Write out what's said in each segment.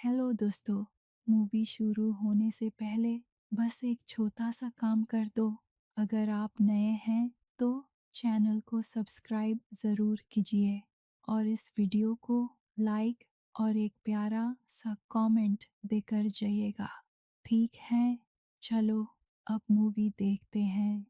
Hello दोस्तों, movie शुरू होने से पहले बस एक छोटा सा काम कर दो। अगर आप नए हैं तो चैनल को सब्सक्राइब ज़रूर कीजिए और इस वीडियो को लाइक और एक प्यारा सा कमेंट देकर जाइएगा। ठीक है, चलो अब मूवी देखते हैं।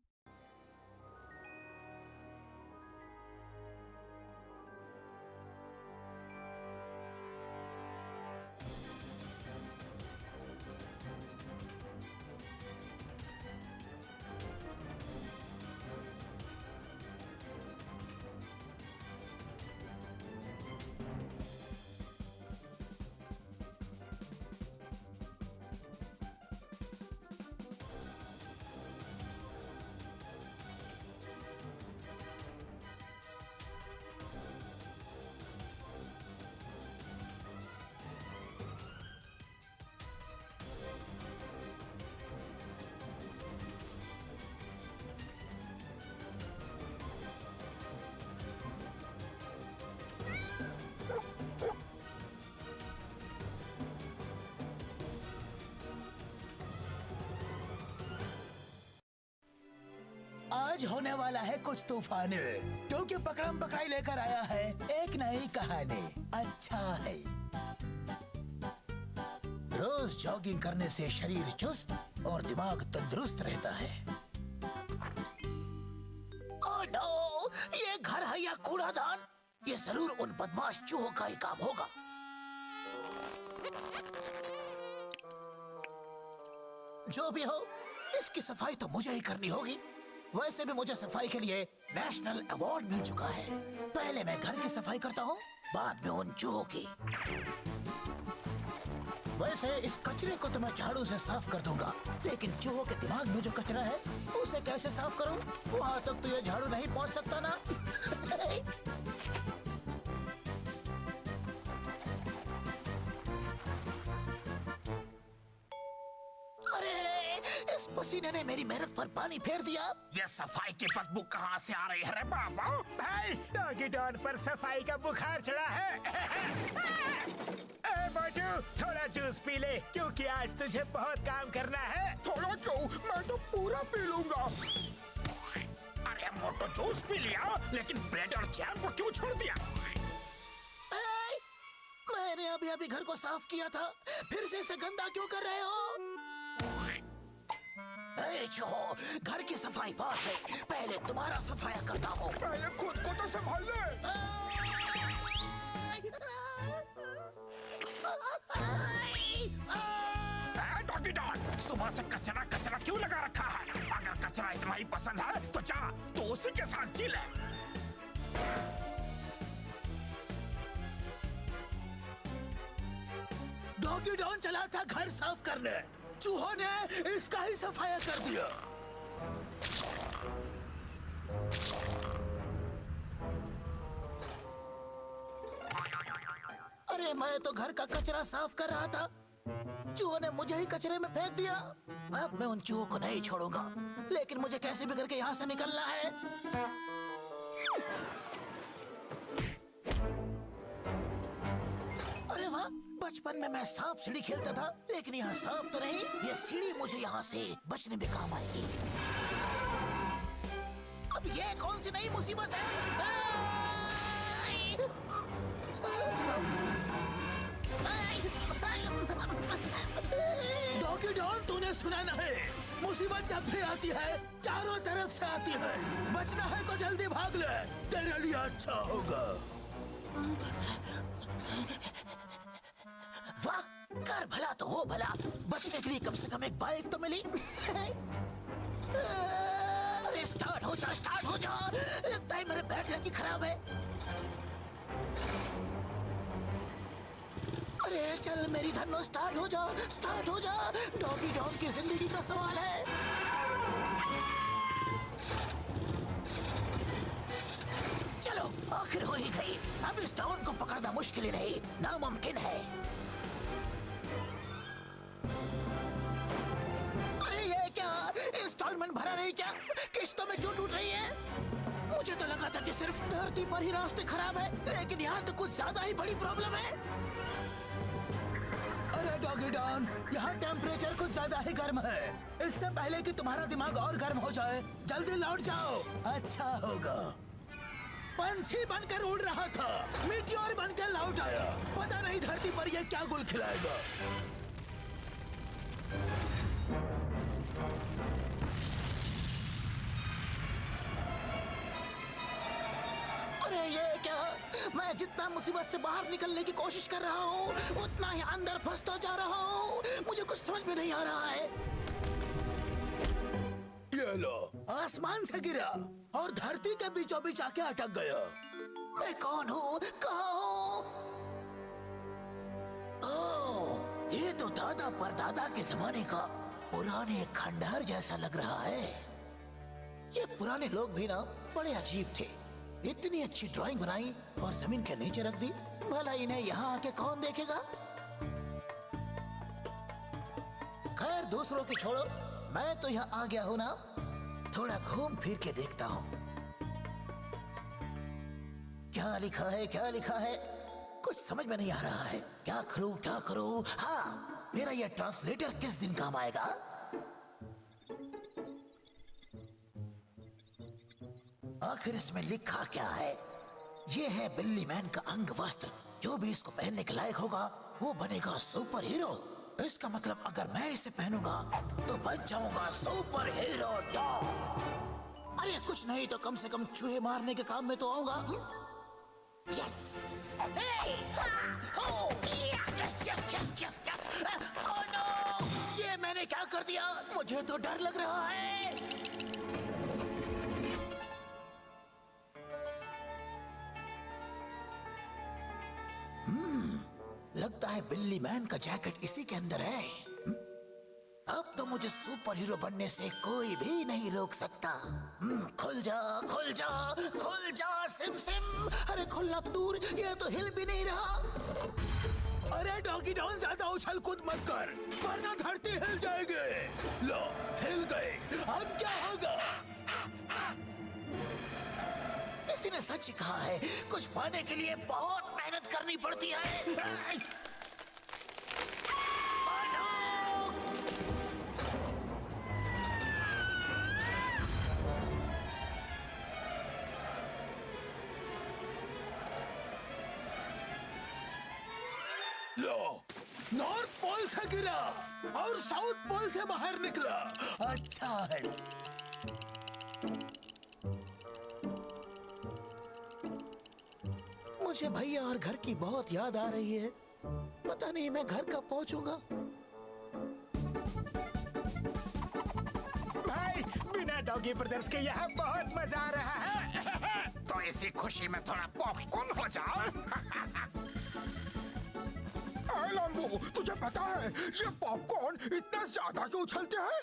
आज होने वाला है कुछ तूफान, क्योंकि पकड़म पकड़ाई लेकर आया है एक नई कहानी। अच्छा है, रोज जॉगिंग करने से शरीर चुस्त और दिमाग तंदुरुस्त रहता है। ओह नो, ये घर है या कूड़ादान? ये जरूर उन बदमाश चूहों का ही काम होगा। जो भी हो, इसकी सफाई तो मुझे ही करनी होगी। वैसे भी मुझे सफाई के लिए नेशनल अवार्ड मिल चुका है। पहले मैं घर की सफाई करता हूँ, बाद में उन चूहों की। वैसे इस कचरे को तो मैं झाड़ू से साफ कर दूंगा, लेकिन चूहों के दिमाग में जो कचरा है उसे कैसे साफ करूँ? वहाँ तक तो ये झाड़ू नहीं पहुँच सकता ना। इस पसीने ने मेरी मेहनत पर पानी फेर दिया। ये सफाई की बदबू कहाँ से आ रही है रे बाबा? भाई, डॉगी डॉन पर सफाई का बुखार चढ़ा है। ए बाजू, थोड़ा जूस पी ले, क्योंकि आज तुझे बहुत काम करना है। थोड़ा क्यों, मैं तो पूरा पी लूंगा। अरे मोटो, जूस पी लिया, लेकिन ब्रेड और जैम को क्यों छोड़ दिया? मैंने अभी अभी घर को साफ किया था, फिर से इसे गंदा क्यों कर रहे हो? चूहो, घर की सफाई बात है, पहले तुम्हारा सफाया करता हूँ। पहले खुद को तो संभाल ले। डॉगी डॉन, सुबह से कचरा कचरा क्यों लगा रखा है? अगर कचरा इतना ही पसंद है तो जा, तो उसी के साथ जी ले। डॉगी डॉन चला था घर साफ करने, चूहों ने इसका ही सफाया कर दिया। अरे मैं तो घर का कचरा साफ कर रहा था, चूहों ने मुझे ही कचरे में फेंक दिया। अब मैं उन चूहों को नहीं छोड़ूंगा, लेकिन मुझे कैसे भी करके यहाँ से निकलना है। अरे वाह, बचपन में मैं सांप सीढ़ी खेलता था, लेकिन यहाँ सांप तो नहीं, ये सीढ़ी मुझे यहाँ से बचने में काम आएगी। अब ये कौन सी नई मुसीबत है? डॉगी डॉन, तूने सुना नहीं? मुसीबत जब भी आती है चारों तरफ से आती है। बचना है तो जल्दी भाग ले, तेरे लिए अच्छा होगा। वाह, कर भला तो हो भला, बचने के लिए कम से कम एक बाइक तो मिली। अरे स्टार्ट हो जा, स्टार्ट हो जा। लगता है मेरे बैट लगी खराब है। अरे चल मेरी धन्नो, स्टार्ट हो जा, स्टार्ट हो जा। डॉगी डॉन की जिंदगी का सवाल है। चलो, आखिर हो ही गई। अब इस डॉन को पकड़ना मुश्किल ही नहीं, नामुमकिन है। अरे ये क्या, इंस्टॉलमेंट भरा नहीं क्या? किस्तों में क्यों टूट रही है? मुझे तो लगा था कि सिर्फ धरती पर ही रास्ते खराब है, लेकिन यहाँ तो कुछ ज्यादा ही बड़ी प्रॉब्लम है। डॉगी डॉन, यहाँ टेम्परेचर कुछ ज्यादा ही गर्म है। इससे पहले कि तुम्हारा दिमाग और गर्म हो जाए, जल्दी लौट जाओ, अच्छा होगा। पंछी बनकर उड़ रहा था, मीटियोर बनकर लौट आया। पता नहीं धरती पर यह क्या गुल खिलाएगा। अरे ये क्या? मैं जितना मुसीबत से बाहर निकलने की कोशिश कर रहा हूँ, उतना ही अंदर फंसता जा रहा हूँ। मुझे कुछ समझ में नहीं आ रहा है। ये लो, आसमान से गिरा और धरती के बीचों बीच आके अटक गया। मैं कौन हूँ? कहाँ हूँ? ओह, ये तो दादा परदादा के जमाने का पुराने खंडहर जैसा लग रहा है। ये पुराने लोग भी ना बड़े अजीब थे। इतनी अच्छी ड्राइंग बनाई और जमीन के नीचे रख दी। भला इन्हें यहाँ आके कौन देखेगा? खैर दूसरों की छोड़ो, मैं तो यहाँ आ गया हूँ ना, थोड़ा घूम फिर के देखता हूँ। क्या लिखा है, क्या लिखा है? कुछ समझ में नहीं आ रहा है। क्या करूँ, क्या करूँ? हाँ, मेरा यह ट्रांसलेटर किस दिन काम आएगा? आखिर इसमें लिखा क्या है? ये है बिल्ली मैन का अंग वस्त्र। जो भी इसको पहनने के लायक होगा वो बनेगा सुपर हीरो। इसका मतलब अगर मैं इसे पहनूंगा तो बन जाऊंगा सुपर हीरो डॉग। अरे कुछ नहीं तो कम से कम चूहे मारने के काम में तो आऊंगा। यस, ओह नो, ये मैंने क्या कर दिया? मुझे तो डर लग रहा है। लगता है बिल्ली मैन का जैकेट इसी के अंदर है। अब तो मुझे सुपर हीरो बनने से कोई भी नहीं रोक सकता। खुल जा, खुल जा, खुल जा सिम सिम। अरे खुलना तो दूर, ये तो हिल भी नहीं रहा। अरे डॉगी डॉन, ज्यादा उछल कूद मत कर वरना धरती हिल जाएगी। लो, हिल गए। अब क्या होगा? किसी ने सच कहा है, कुछ पाने के लिए बहुत मेहनत करनी पड़ती है। लो, नॉर्थ पोल से गिरा और साउथ पोल से बाहर निकला। अच्छा है। मुझे भैया और घर की बहुत याद आ रही है। पता नहीं मैं घर कब पहुंचूंगा। भाई, बिना डॉगी ब्रदर्स के यहाँ बहुत मजा आ रहा है। तो इसी खुशी में थोड़ा पॉपकॉर्न हो जाओ। लंबू, तुझे पता है ये पॉपकॉर्न इतना ज्यादा क्यों उछलते हैं?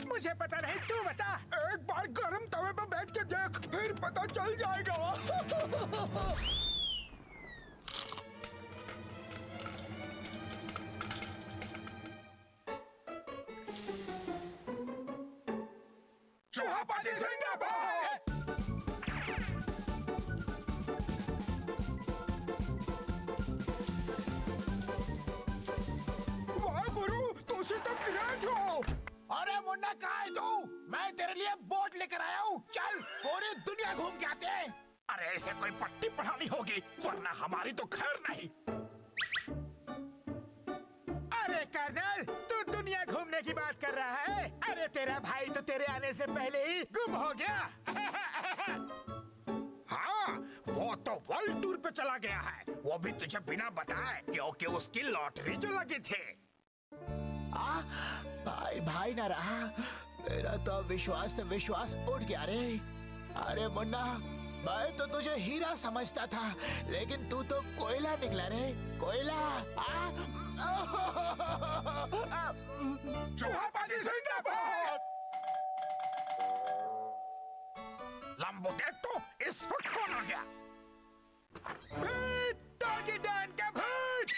मुझे पता नहीं, तू बता। एक बार गरम तवे पर बैठ के देख, फिर पता चल जाएगा। चूहा पार्टी जिंदाबाद। वाह गुरु, तुम तो ग्रेट हो। अरे मुन्ना, कहाँ है तू? मैं तेरे लिए बोट लेकर आया हूँ। चल पूरी दुनिया घूम के आते हैं। अरे इसे कोई पट्टी पढ़ानी होगी, वरना हमारी तो खैर नहीं। अरे कर्नल, तू दुनिया घूमने की बात कर रहा है? अरे तेरा भाई तो तेरे आने से पहले ही गुम हो गया। हाँ, वो तो वर्ल्ड टूर पे चला गया है, वो भी तुझे बिना बताए, क्योंकि उसकी लॉटरी जो लगी थी। भाई भाई ना रहा। मेरा तो विश्वास से विश्वास उठ गया रे। अरे मुन्ना, मैं तो तुझे हीरा समझता था, लेकिन तू तो कोयला निकला रे, कोयला। चूहा पार्टी जिंदाबाद। लंबू देख तो, इस वक्त कौन आ गया? भूत, डॉगी डॉन का भूत।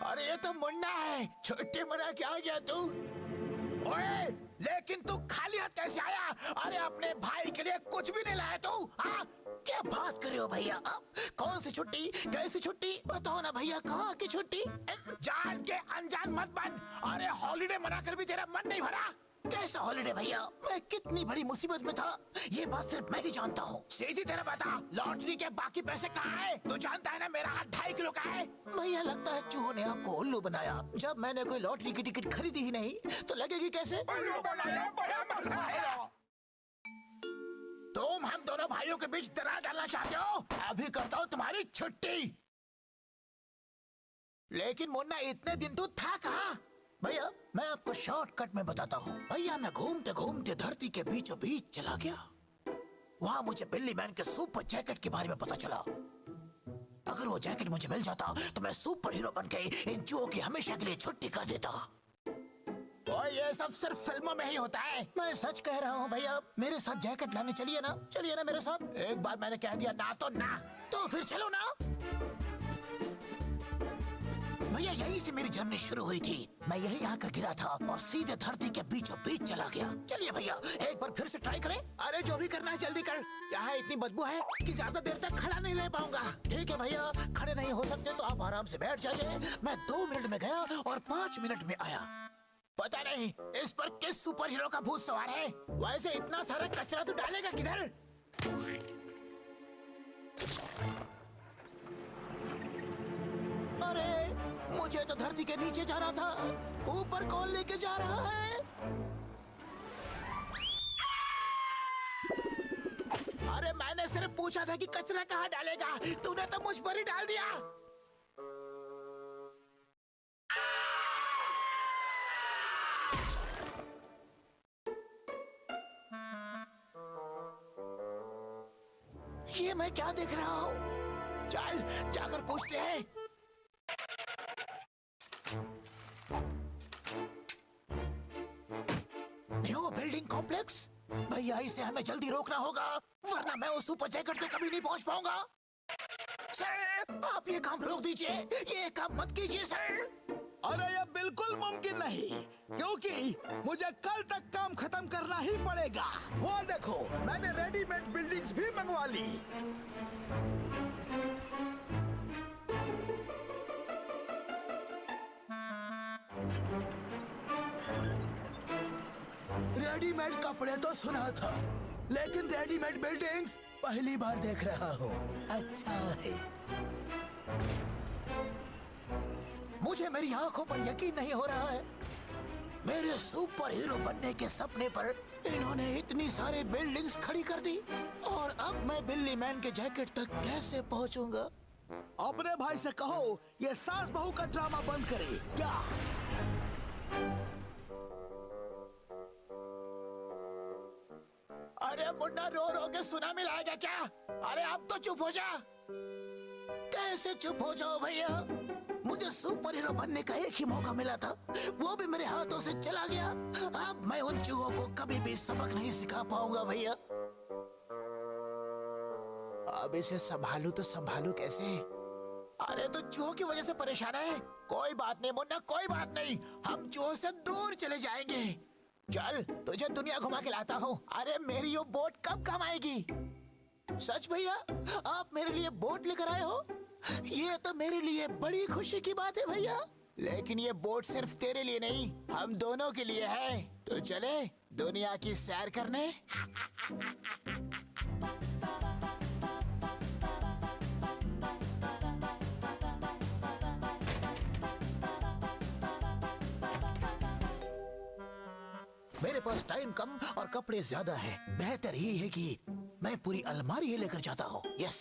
अरे ये तो मुन्ना है। छुट्टी मना के आ गया तू। ओए, लेकिन तू खाली हाथ कैसे आया? अरे अपने भाई के लिए कुछ भी नहीं लाया तू? हाँ, क्या बात कर रहे हो भैया? अब कौन सी छुट्टी, कैसी छुट्टी? बताओ ना भैया, कहाँ की छुट्टी? जान के अनजान मत बन। अरे हॉलिडे मनाकर भी तेरा मन नहीं भरा? कैसा हॉलिडे भैया? मैं कितनी बड़ी मुसीबत में था, ये बात सिर्फ मैं ही जानता हूँ। सीधी तेरा बता, लॉटरी के बाकी पैसे कहाँ है? तू जानता है ना मेरा हाथ 2.5 किलो का है। भैया लगता है चूहों ने आपको उल्लू बनाया। जब मैंने कोई लॉटरी की टिकट खरीदी ही नहीं तो लगेगी कैसे? उल्लू बनाया, बड़ा मजा है। तुम हम दोनों भाइयों के बीच दरार डालना चाहते हो? अभी करता हूँ तुम्हारी छुट्टी। लेकिन मुन्ना इतने दिन तू था कहाँ? भैया मैं आपको शॉर्टकट में बताता हूँ। भैया मैं घूमते घूमते धरती के बीचों बीच चला गया। वहाँ मुझे बिल्ली मैन के सुपर जैकेट के बारे में पता चला। अगर वो जैकेट मुझे मिल जाता तो मैं सुपर हीरो बन के इन चूहों की हमेशा के लिए छुट्टी कर देता। और ये सब सिर्फ फिल्मों में ही होता है। मैं सच कह रहा हूँ भैया, मेरे साथ जैकेट लाने चलिए ना मेरे साथ। एक बार मैंने कह दिया ना तो ना। तो फिर चलो ना भैया। यहीं से मेरी जर्नी शुरू हुई थी। मैं यहीं आकर गिरा था और सीधे धरती के बीचों बीच चला गया। चलिए भैया एक बार फिर से ट्राई करें। अरे जो भी करना है जल्दी कर। यहाँ इतनी बदबू है कि ज्यादा देर तक खड़ा नहीं रह पाऊंगा। ठीक है भैया, खड़े नहीं हो सकते तो आप आराम से बैठ जाइए। मैं 2 मिनट में गया और 5 मिनट में आया। पता नहीं इस पर किस सुपर हीरो का भूत सवार है। वैसे इतना सारा कचरा तू डालेगा किधर? अरे मुझे तो धरती के नीचे जाना था, ऊपर कौन लेके जा रहा है? अरे मैंने सिर्फ पूछा था कि कचरा कहाँ डालेगा, तूने तो मुझ पर ही डाल दिया। ये मैं क्या देख रहा हूँ? चल जाकर पूछते हैं। New building complex. भैया इसे हमें जल्दी रोकना होगा, वरना मैं उस सुपर जैकेट तक कभी नहीं पहुंच पाऊंगा। सर आप ये काम रोक दीजिए, ये काम मत कीजिए सर। अरे ये बिल्कुल मुमकिन नहीं, क्योंकि मुझे कल तक काम खत्म करना ही पड़ेगा। वो देखो, मैंने रेडीमेड बिल्डिंग्स भी मंगवा ली। रेडीमेड कपड़े तो सुना था, लेकिन रेडीमेड बिल्डिंग्स पहली बार देख रहा हूँ। अच्छा है, मुझे मेरी आंखों पर यकीन नहीं हो रहा है। मेरे सुपर हीरो बनने के सपने पर इन्होंने इतनी सारी बिल्डिंग्स खड़ी कर दी, और अब मैं बिल्ली मैन के जैकेट तक कैसे पहुंचूंगा? अपने भाई से कहो ये सास बहू का ड्रामा बंद करे। क्या अरे मुन्ना रो रो के सुना मिलाएगा क्या? अरे अब तो चुप हो जा। कैसे चुप हो जाओ भैया? मुझे सुपर हीरो बनने का एक ही मौका मिला था, वो भी मेरे हाथों से चला गया। अब मैं उन चूहों को कभी भी सबक नहीं सिखा पाऊंगा भैया। अब इसे संभालू तो संभालू कैसे? अरे तो चूहों की वजह से परेशान है। कोई बात नहीं मुन्ना, कोई बात नहीं, हम चूहों से दूर चले जाएंगे। चल तुझे दुनिया घुमा के लाता हूँ। अरे मेरी वो बोट कब काम आएगी? सच भैया, आप मेरे लिए बोट लेकर आए हो? ये तो मेरे लिए बड़ी खुशी की बात है भैया। लेकिन ये बोट सिर्फ तेरे लिए नहीं, हम दोनों के लिए है। तो चले दुनिया की सैर करने। मेरे पास टाइम कम और कपड़े ज्यादा है। बेहतर ही है कि मैं पूरी अलमारी ही लेकर जाता हूँ। यस।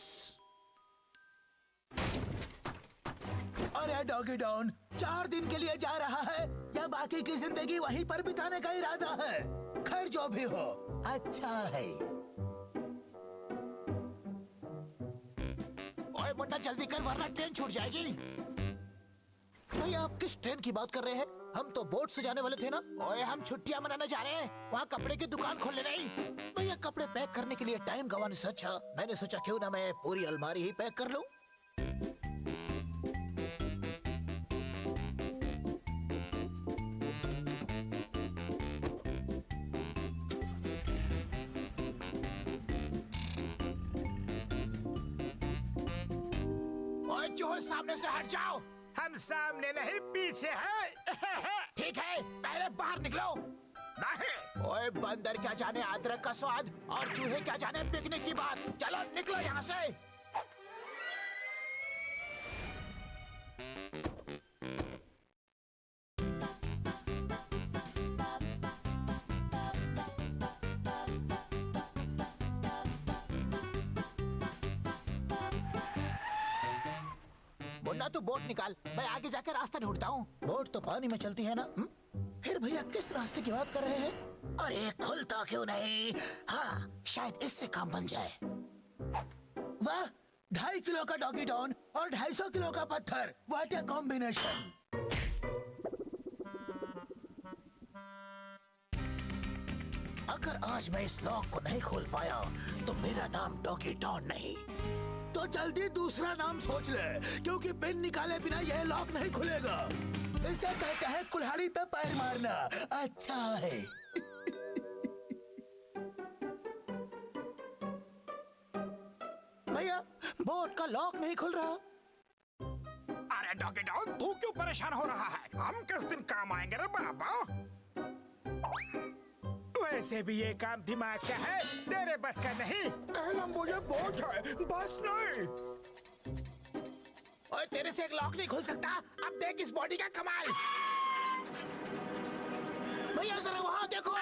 अरे डॉगी डॉन 4 दिन के लिए जा रहा है या बाकी की जिंदगी वहीं पर बिताने का इरादा है? खैर जो भी हो, अच्छा है। ओए मुन्ना जल्दी कर वरना ट्रेन छूट जाएगी। भैया आप किस ट्रेन की बात कर रहे हैं? हम तो बोट से जाने वाले थे ना। ओए हम छुट्टियां मनाने जा रहे हैं, वहाँ कपड़े की दुकान खोलने नहीं। भैया कपड़े पैक करने के लिए टाइम गंवाने से अच्छा मैंने सोचा क्यों ना मैं पूरी अलमारी ही पैक कर लूं। चूहे सामने से हट जाओ। हम सामने नहीं पीछे हैं। ठीक है, पहले बाहर निकलो। नहीं, ओए बंदर क्या जाने अदरक का स्वाद और चूहे क्या जाने पिकनिक की बात। चलो निकलो यहाँ से। मुन्ना तू बोट निकाल, मैं आगे जाकर रास्ता ढूंढता हूँ। बोट तो पानी में चलती है ना? फिर भैया किस रास्ते की बात कर रहे हैं? अरे खुलता क्यों नहीं? हाँ, शायद इससे काम बन जाए। वाह, 2.5 किलो का डॉगी डॉन और 250 किलो का पत्थर। What a combination. अगर आज मैं इस लॉक को नहीं खोल पाया तो मेरा नाम डॉगी डॉन नहीं। तो जल्दी दूसरा नाम सोच ले, क्योंकि पिन निकाले बिना यह लॉक नहीं खुलेगा। इसे कहते हैं कुल्हाड़ी पे पैर मारना। अच्छा है। भैया, बोट का लॉक नहीं खुल रहा। अरे डॉगी डॉन, तू क्यों परेशान हो रहा है? हम किस दिन काम आएंगे रे बाबा? वैसे भी ये काम दिमाग का है, तेरे बस का नहीं। लंबू ये बोट है, बस नहीं। ओए तेरे से एक लॉक नहीं खुल सकता। अब देख इस बॉडी का कमाल। भैया जरा वहां देखो।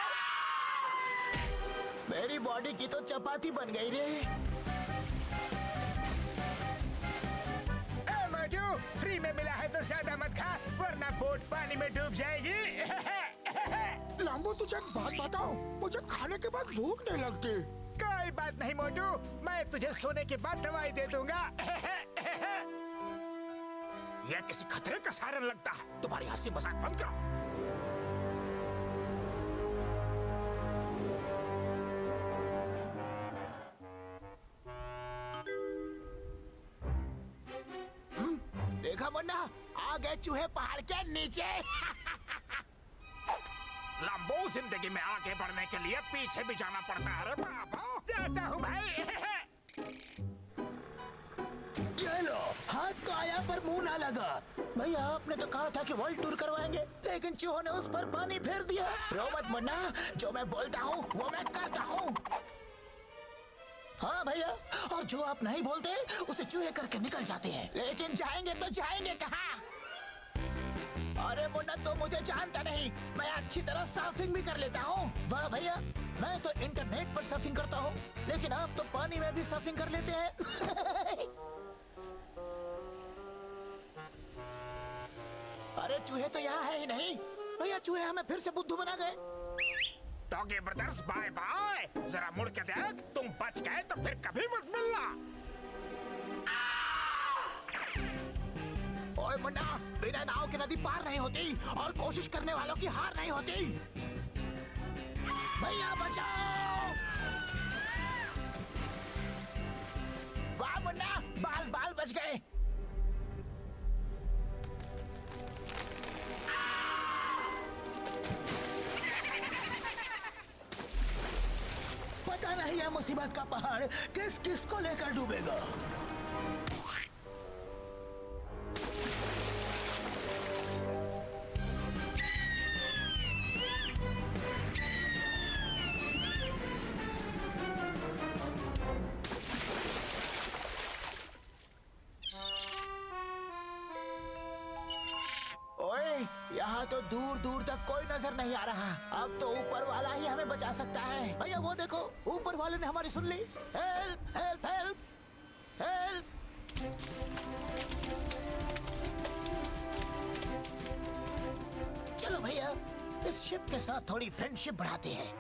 मेरी बॉडी की तो चपाती बन गई रे। ए मोटू, फ्री में मिला है तो ज्यादा मत खा, वरना बोट पानी में डूब जाएगी। लंबू तुझे एक बात बताऊं, मुझे खाने के बाद भूख नहीं लगती। कोई बात नहीं मोटू, मैं तुझे सोने के बाद दवाई दे दूंगा। यह किसी खतरे का सायरन लगता है। तुम्हारी हंसी मजाक बंद करो। देखा मुन्ना, आ गए चूहे पहाड़ के नीचे। लंबू, जिंदगी में आगे बढ़ने के लिए पीछे भी जाना पड़ता है रे बाबा। जाता हूँ भाई। ये लो, हाथ तो आया पर मुंह ना लगा। भैया आपने तो कहा था कि वर्ल्ड टूर करवाएंगे, लेकिन चूहों ने उस पर पानी फेर दिया। रो मत मुन्ना, जो मैं बोलता हूँ वो मैं करता हूँ। हाँ भैया, और जो आप नहीं बोलते उसे चूहे करके निकल जाते हैं। लेकिन जाएंगे तो जाएंगे कहाँ? अरे मुन्ना तो मुझे जानता नहीं, मैं अच्छी तरह सर्फिंग भी कर लेता हूँ। वाह भैया, मैं तो इंटरनेट पर सर्फिंग करता हूँ, लेकिन आप तो पानी में भी सर्फिंग कर लेते हैं। अरे चूहे तो यहाँ है ही नहीं। भैया चूहे हमें फिर से बुद्धू बना गए। Doggy brothers bye bye. जरा मुड़ के देख, तुम बच गए तो फिर कभी मत मिलना। ओए मुन्ना, बिना नाव के नदी पार नहीं होती और कोशिश करने वालों की हार नहीं होती। भैया बचाओ। वाह मुन्ना, बाल बाल बच गए। पता नहीं यह मुसीबत का पहाड़ किस किस को लेकर डूबेगा। यहाँ तो दूर दूर तक कोई नजर नहीं आ रहा। अब तो ऊपर वाला ही हमें बचा सकता है। भैया वो देखो, ऊपर वाले ने हमारी सुन ली। Help help help help. चलो भैया, इस शिप के साथ थोड़ी फ्रेंडशिप बढ़ाते हैं।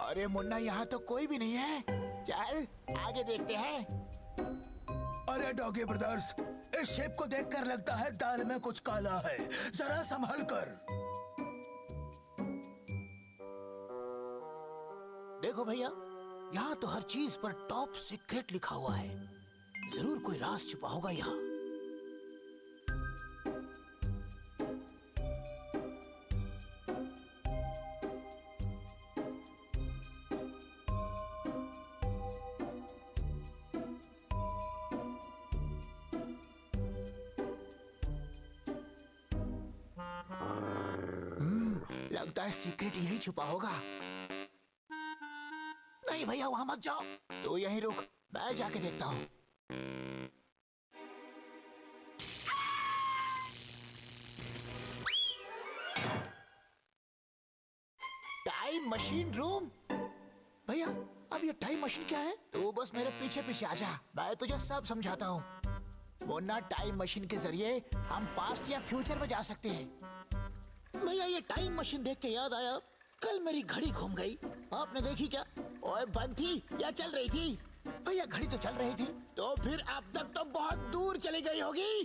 अरे मुन्ना, यहाँ तो कोई भी नहीं है। चल आगे देखते हैं। अरे डॉगी ब्रदर्स, इस शेप को देखकर लगता है दाल में कुछ काला है। जरा संभल कर देखो भैया, यहाँ तो हर चीज पर टॉप सीक्रेट लिखा हुआ है। जरूर कोई राज छुपा होगा यहाँ। लगता है सीक्रेट यही छुपा होगा। नहीं भैया, वहां मत जाओ, तू यहीं रुक, मैं जाके देखता हूँ। Time machine room. भैया, अब ये टाइम मशीन क्या है? तू बस मेरे पीछे पीछे आ जा, मैं तुझे सब समझाता हूँ। मुन्ना, टाइम मशीन के जरिए हम पास्ट या फ्यूचर में जा सकते हैं। भैया, ये टाइम मशीन देख के याद आया, कल मेरी घड़ी घूम गई, आपने देखी क्या? ओए, बंद थी या चल रही थी? भैया, घड़ी तो चल रही थी। तो फिर अब तक तो बहुत दूर चली गई होगी।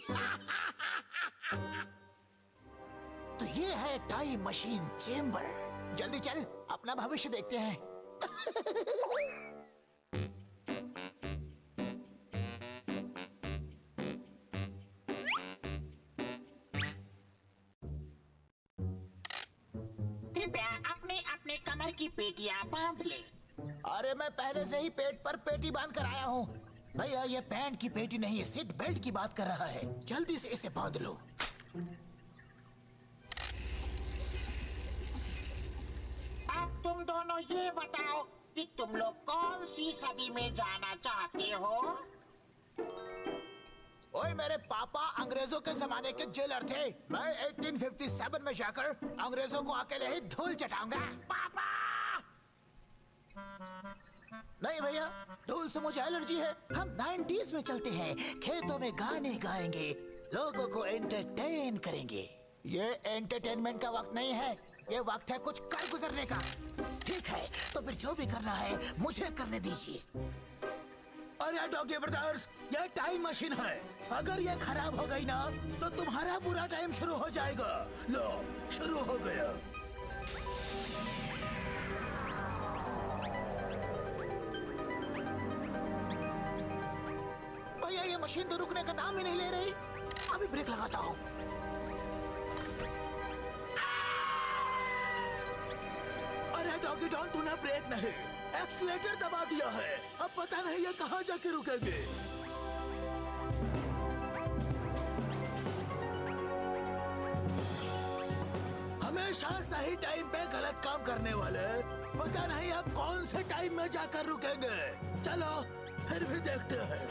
तो ये है टाइम मशीन चेम्बर। जल्दी चल, अपना भविष्य देखते हैं। कृपया अपने अपने कमर की पेटियां बांध ले। अरे, मैं पहले से ही पेट पर पेटी बांध कर आया हूँ। भैया, ये पैंट की पेटी नहीं, सीट बेल्ट की बात कर रहा है। जल्दी से इसे बांध लो। अब तुम दोनों ये बताओ कि तुम लोग कौन सी सदी में जाना चाहते हो? ओए, मेरे पापा अंग्रेजों के जमाने के जेलर थे। मैं 1857 में जाकर अंग्रेजों को अकेले ही धूल चटाऊंगा। पापा! नहीं भैया, धूल से मुझे एलर्जी है। हम 90s में चलते हैं, खेतों में गाने गाएंगे, लोगों को एंटरटेन करेंगे। ये एंटरटेनमेंट का वक्त नहीं है, ये वक्त है कुछ कर गुजरने का। ठीक है, तो फिर जो भी करना है मुझे करने दीजिए। अरे डॉगी ब्रदर्स, ये टाइम मशीन है, अगर ये खराब हो गई ना तो तुम्हारा बुरा टाइम शुरू हो जाएगा। लो, शुरू हो गया। भैया, ये मशीन तो रुकने का नाम ही नहीं ले रही। अभी ब्रेक लगाता हूँ। अरे डॉगी डॉन, तूने ब्रेक नहीं, एक्सीलेटर दबा दिया है। अब पता नहीं ये कहाँ जाके रुकेंगे। हमेशा सही टाइम पे गलत काम करने वाले, पता नहीं अब कौन से टाइम में जाकर रुकेंगे। चलो फिर भी देखते हैं।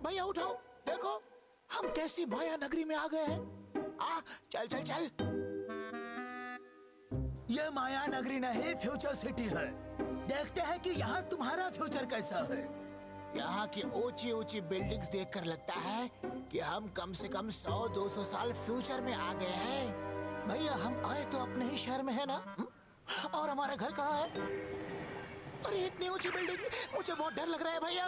भैया उठो, देखो हम कैसी माया नगरी में आ गए हैं। आ, चल चल चल। ये माया नगरी नहीं, फ्यूचर सिटी है। देखते हैं कि यहाँ तुम्हारा फ्यूचर कैसा है। यहाँ की ऊंची ऊंची बिल्डिंग्स देखकर लगता है कि हम कम से कम 100-200 साल फ्यूचर में आ गए हैं। भैया, हम आए तो अपने ही शहर में है ना? और हमारा घर कहाँ है? अरे, इतनी ऊंची बिल्डिंग, मुझे बहुत डर लग रहा है भैया।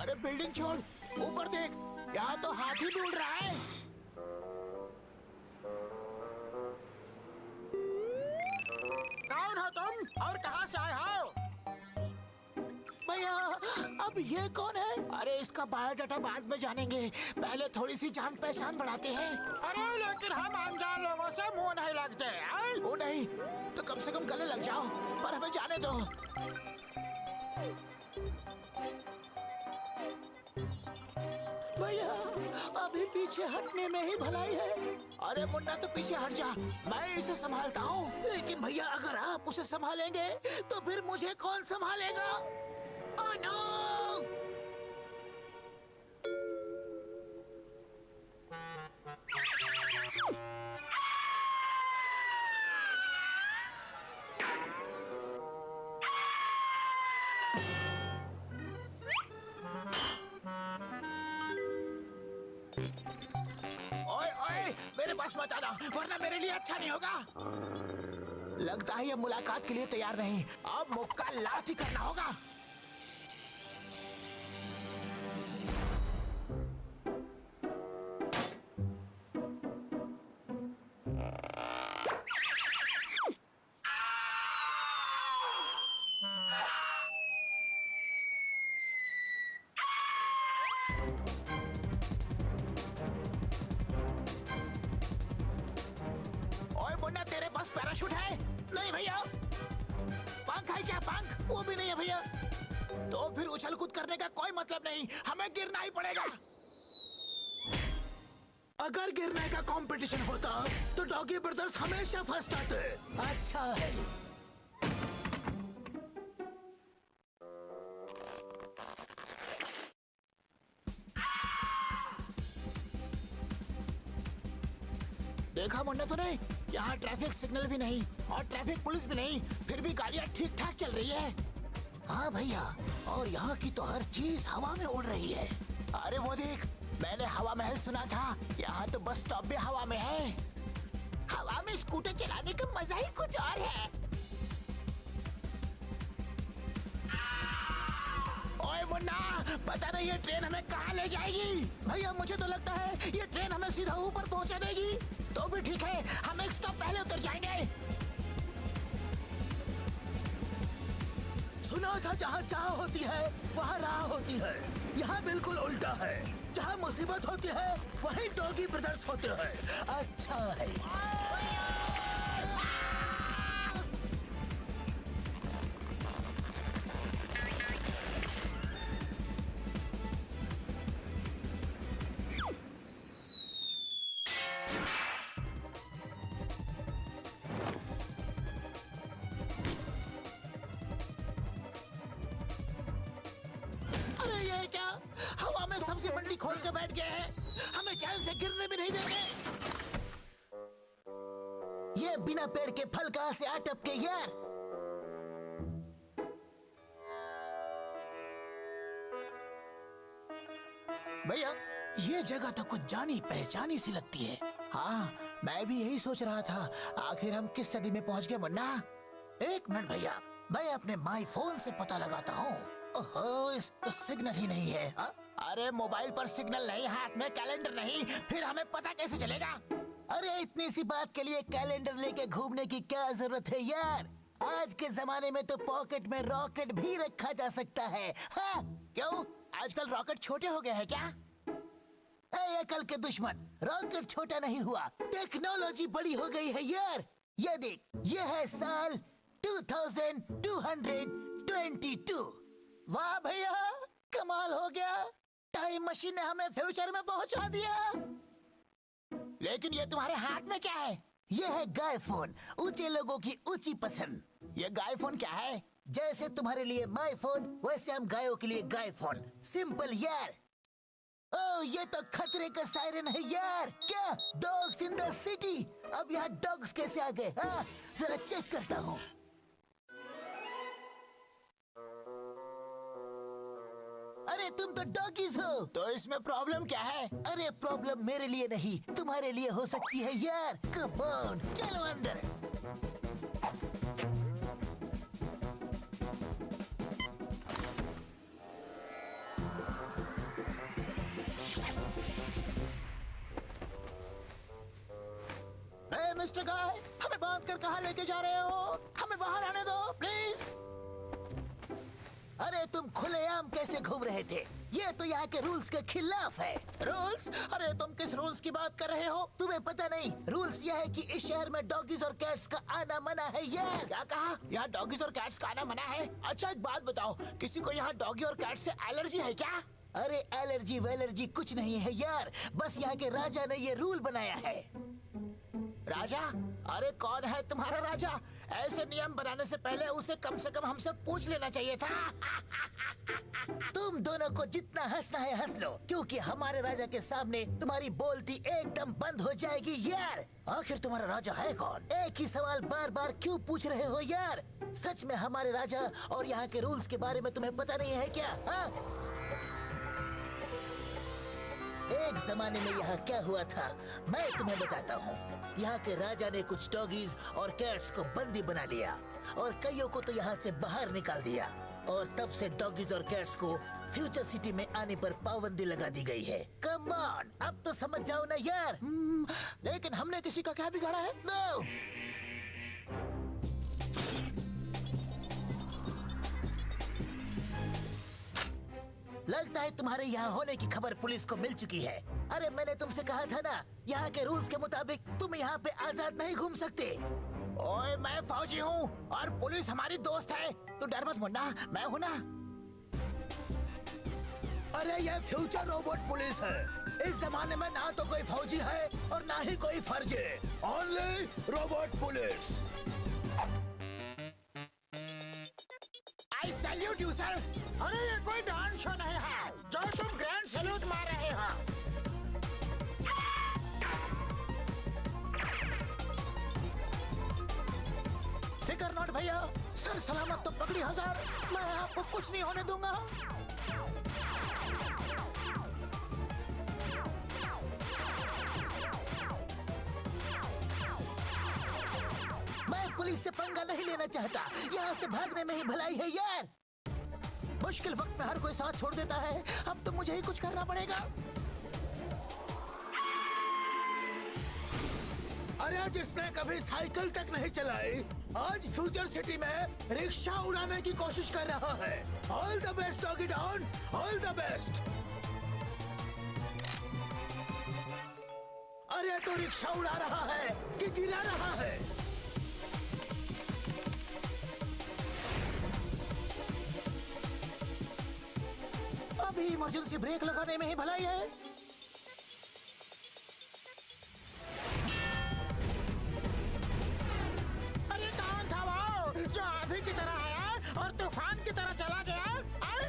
अरे बिल्डिंग छोड़, ऊपर देख, यहाँ तो हाथी भी उड़ रहा है। कौन हो तुम और कहाँ से आए हो? भैया, अब ये कौन है? अरे, इसका बायोडाटा बाद में जानेंगे, पहले थोड़ी सी जान पहचान बढ़ाते हैं। अरे लेकिन हम अनजान लोगों से मुंह नहीं लगते। वो नहीं तो कम से कम गले लग जाओ, पर हमें जाने दो। भैया, अभी पीछे हटने में ही भलाई है। अरे मुन्ना, तो पीछे हट जा, मैं इसे संभालता हूँ। लेकिन भैया, अगर आप उसे संभालेंगे तो फिर मुझे कौन संभालेगा? Oh no! ओए ओए, मेरे पास मत आना, वरना मेरे लिए अच्छा नहीं होगा। लगता है ये मुलाकात के लिए तैयार नहीं। अब मुक्का लाठी करना होगा। तेरे पास पैराशूट है? नहीं भैया। पंख है क्या? पंख वो भी नहीं है भैया। तो फिर उछल कूद करने का कोई मतलब नहीं, हमें गिरना ही पड़ेगा। अगर गिरने का कंपटीशन होता तो डॉगी ब्रदर्स हमेशा फर्स्ट आते। अच्छा है। देखा मुन्ना तूने, यहाँ ट्रैफिक सिग्नल भी नहीं और ट्रैफिक पुलिस भी नहीं, फिर भी गाड़ियाँ ठीक ठाक चल रही है। हाँ भैया, और यहाँ की तो हर चीज हवा में उड़ रही है। अरे वो देख, मैंने हवा महल सुना था, यहाँ तो बस स्टॉप भी हवा में है। हवा में स्कूटर चलाने का मजा ही कुछ और है। ओए मुन्ना, पता नहीं ये ट्रेन हमें कहाँ ले जाएगी। भैया मुझे तो लगता है ये ट्रेन हमें सीधा ऊपर पहुँचा देगी। तो भी ठीक है, हम एक स्टॉप पहले उतर जाएंगे। सुना था जहाँ चाह होती है वहाँ राह होती है। यहाँ बिल्कुल उल्टा है, जहाँ मुसीबत होती है वहीं डॉगी ब्रदर्स होते हैं। अच्छा है। अरे ये क्या, हवा में सब्जी मंडी खोल के बैठ गए हैं, हमें चैन से गिरने भी नहीं देंगे। ये बिना पेड़ के फल कहां से आ टपके यार। भैया ये जगह तो कुछ जानी पहचानी सी लगती है। हाँ मैं भी यही सोच रहा था, आखिर हम किस सदी में पहुंच गए मुन्ना। एक मिनट भैया, मैं अपने माई फोन से पता लगाता हूँ। ओहो, इस तो सिग्नल ही नहीं है। अरे मोबाइल पर सिग्नल नहीं, हाथ में कैलेंडर नहीं, फिर हमें पता कैसे चलेगा। अरे इतनी सी बात के लिए कैलेंडर लेके घूमने की क्या जरूरत है यार। आज के जमाने में तो पॉकेट में रॉकेट भी रखा जा सकता है। हाँ क्यों, आजकल रॉकेट छोटे हो गए हैं क्या? ये कल के दुश्मन, रॉकेट छोटा नहीं हुआ, टेक्नोलॉजी बड़ी हो गई है यार। ये देख, ये है साल 2222। वाह भैया, कमाल हो गया, टाइम मशीन ने हमें फ्यूचर में पहुंचा दिया। लेकिन ये तुम्हारे हाथ में क्या है? ये है गाय फोन, ऊंचे लोगों की ऊंची पसंद। ये गाय फोन क्या है? जैसे तुम्हारे लिए माई फोन, वैसे हम गायों के लिए गाय फोन। सिंपल यार। ओह, ये तो खतरे का सायरन है यार। क्या डॉग्स इन द सिटी? अब यहाँ डॉग्स कैसे आ गए? हाँ जरा चेक करता हूँ। अरे तुम तो डॉगीज हो, तो इसमें प्रॉब्लम क्या है? अरे प्रॉब्लम मेरे लिए नहीं, तुम्हारे लिए हो सकती है यार। कम ऑन, चलो अंदर। मिस्टर गाय, हमें बांध कर कहाँ लेके जा रहे हो? हमें बाहर आने दो प्लीज। अरे तुम खुलेआम कैसे घूम रहे थे? ये तो यहाँ के रूल्स के खिलाफ है। रूल्स? अरे तुम किस रूल्स की बात कर रहे हो? तुम्हें पता नहीं, रूल्स यह है कि इस शहर में डॉगीज और कैट्स का आना मना है यार। क्या कहा? यहाँ डॉगीज और कैट्स का आना मना है? अच्छा एक बात बताओ, किसी को यहाँ डॉगी और कैट से एलर्जी है क्या? अरे एलर्जी वेलर्जी कुछ नहीं है यार, बस यहाँ के राजा ने ये रूल बनाया है। राजा? अरे कौन है तुम्हारा राजा? ऐसे नियम बनाने से पहले उसे कम से कम हमसे पूछ लेना चाहिए था। तुम दोनों को जितना हंसना है हंस लो, क्योंकि हमारे राजा के सामने तुम्हारी बोलती एकदम बंद हो जाएगी यार। आखिर तुम्हारा राजा है कौन? एक ही सवाल बार बार क्यों पूछ रहे हो यार? सच में हमारे राजा और यहाँ के रूल्स के बारे में तुम्हें पता नहीं है क्या? हाँ? एक जमाने में यहाँ क्या हुआ था मैं तुम्हें बताता हूँ। यहाँ के राजा ने कुछ डॉगीज और कैट्स को बंदी बना लिया और कईयों को तो यहाँ से बाहर निकाल दिया, और तब से डॉगीज और कैट्स को फ्यूचर सिटी में आने पर पाबंदी लगा दी गई है। कम ऑन, अब तो समझ जाओ ना यार। लेकिन हमने किसी का क्या बिगाड़ा है? नो। लगता है तुम्हारे यहाँ होने की खबर पुलिस को मिल चुकी है। अरे मैंने तुमसे कहा था ना, यहाँ के रूल्स के मुताबिक तुम यहाँ पे आजाद नहीं घूम सकते। ओए मैं फौजी हूँ और पुलिस हमारी दोस्त है, तू डर मत मुन्ना, मैं हूँ ना। अरे ये फ्यूचर रोबोट पुलिस है। इस जमाने में ना तो कोई फौजी है और ना ही कोई फर्जी, only robot police. I salute you sir. अरे ये कोई डांस शो नहीं है जो तुम ग्रैंड सैल्यूट मार रहे हो। फिकर नॉट भैया, सर सलामत तो पगड़ी हजार, मैं आपको कुछ नहीं होने दूंगा। मैं पुलिस से पंगा नहीं लेना चाहता, यहाँ से भागने में ही भलाई है यार। मुश्किल वक्त में हर कोई साथ छोड़ देता है, अब तो मुझे ही कुछ करना पड़ेगा। अरे जिसने कभी साइकिल तक नहीं चलाई, आज फ्यूचर सिटी में रिक्शा उड़ाने की कोशिश कर रहा है। All the best doggy Don, all the best. अरे तो रिक्शा उड़ा रहा है कि गिरा रहा है? अभी इमरजेंसी ब्रेक लगाने में ही भलाई है। अरे कौन था वो जो आंधी की तरह आया और तूफान की तरह चला गया? आए?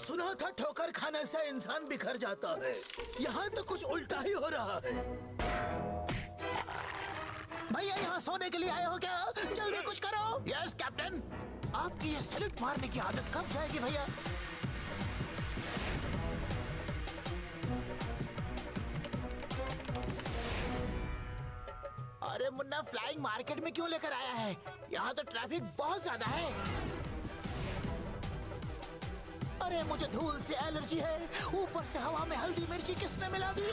सुना था ठोकर खाने से इंसान बिखर जाता है, यहाँ तो कुछ उल्टा ही हो रहा है। भैया यहाँ सोने के लिए आए हो क्या? जल्दी कुछ करो। Yes captain. आपकी ये सैल्यूट मारने की आदत कब जाएगी भैया? अरे मुन्ना फ्लाइंग मार्केट में क्यों लेकर आया है? यहाँ तो ट्रैफिक बहुत ज्यादा है। अरे मुझे धूल से एलर्जी है, ऊपर से हवा में हल्दी मिर्ची किसने मिला दी?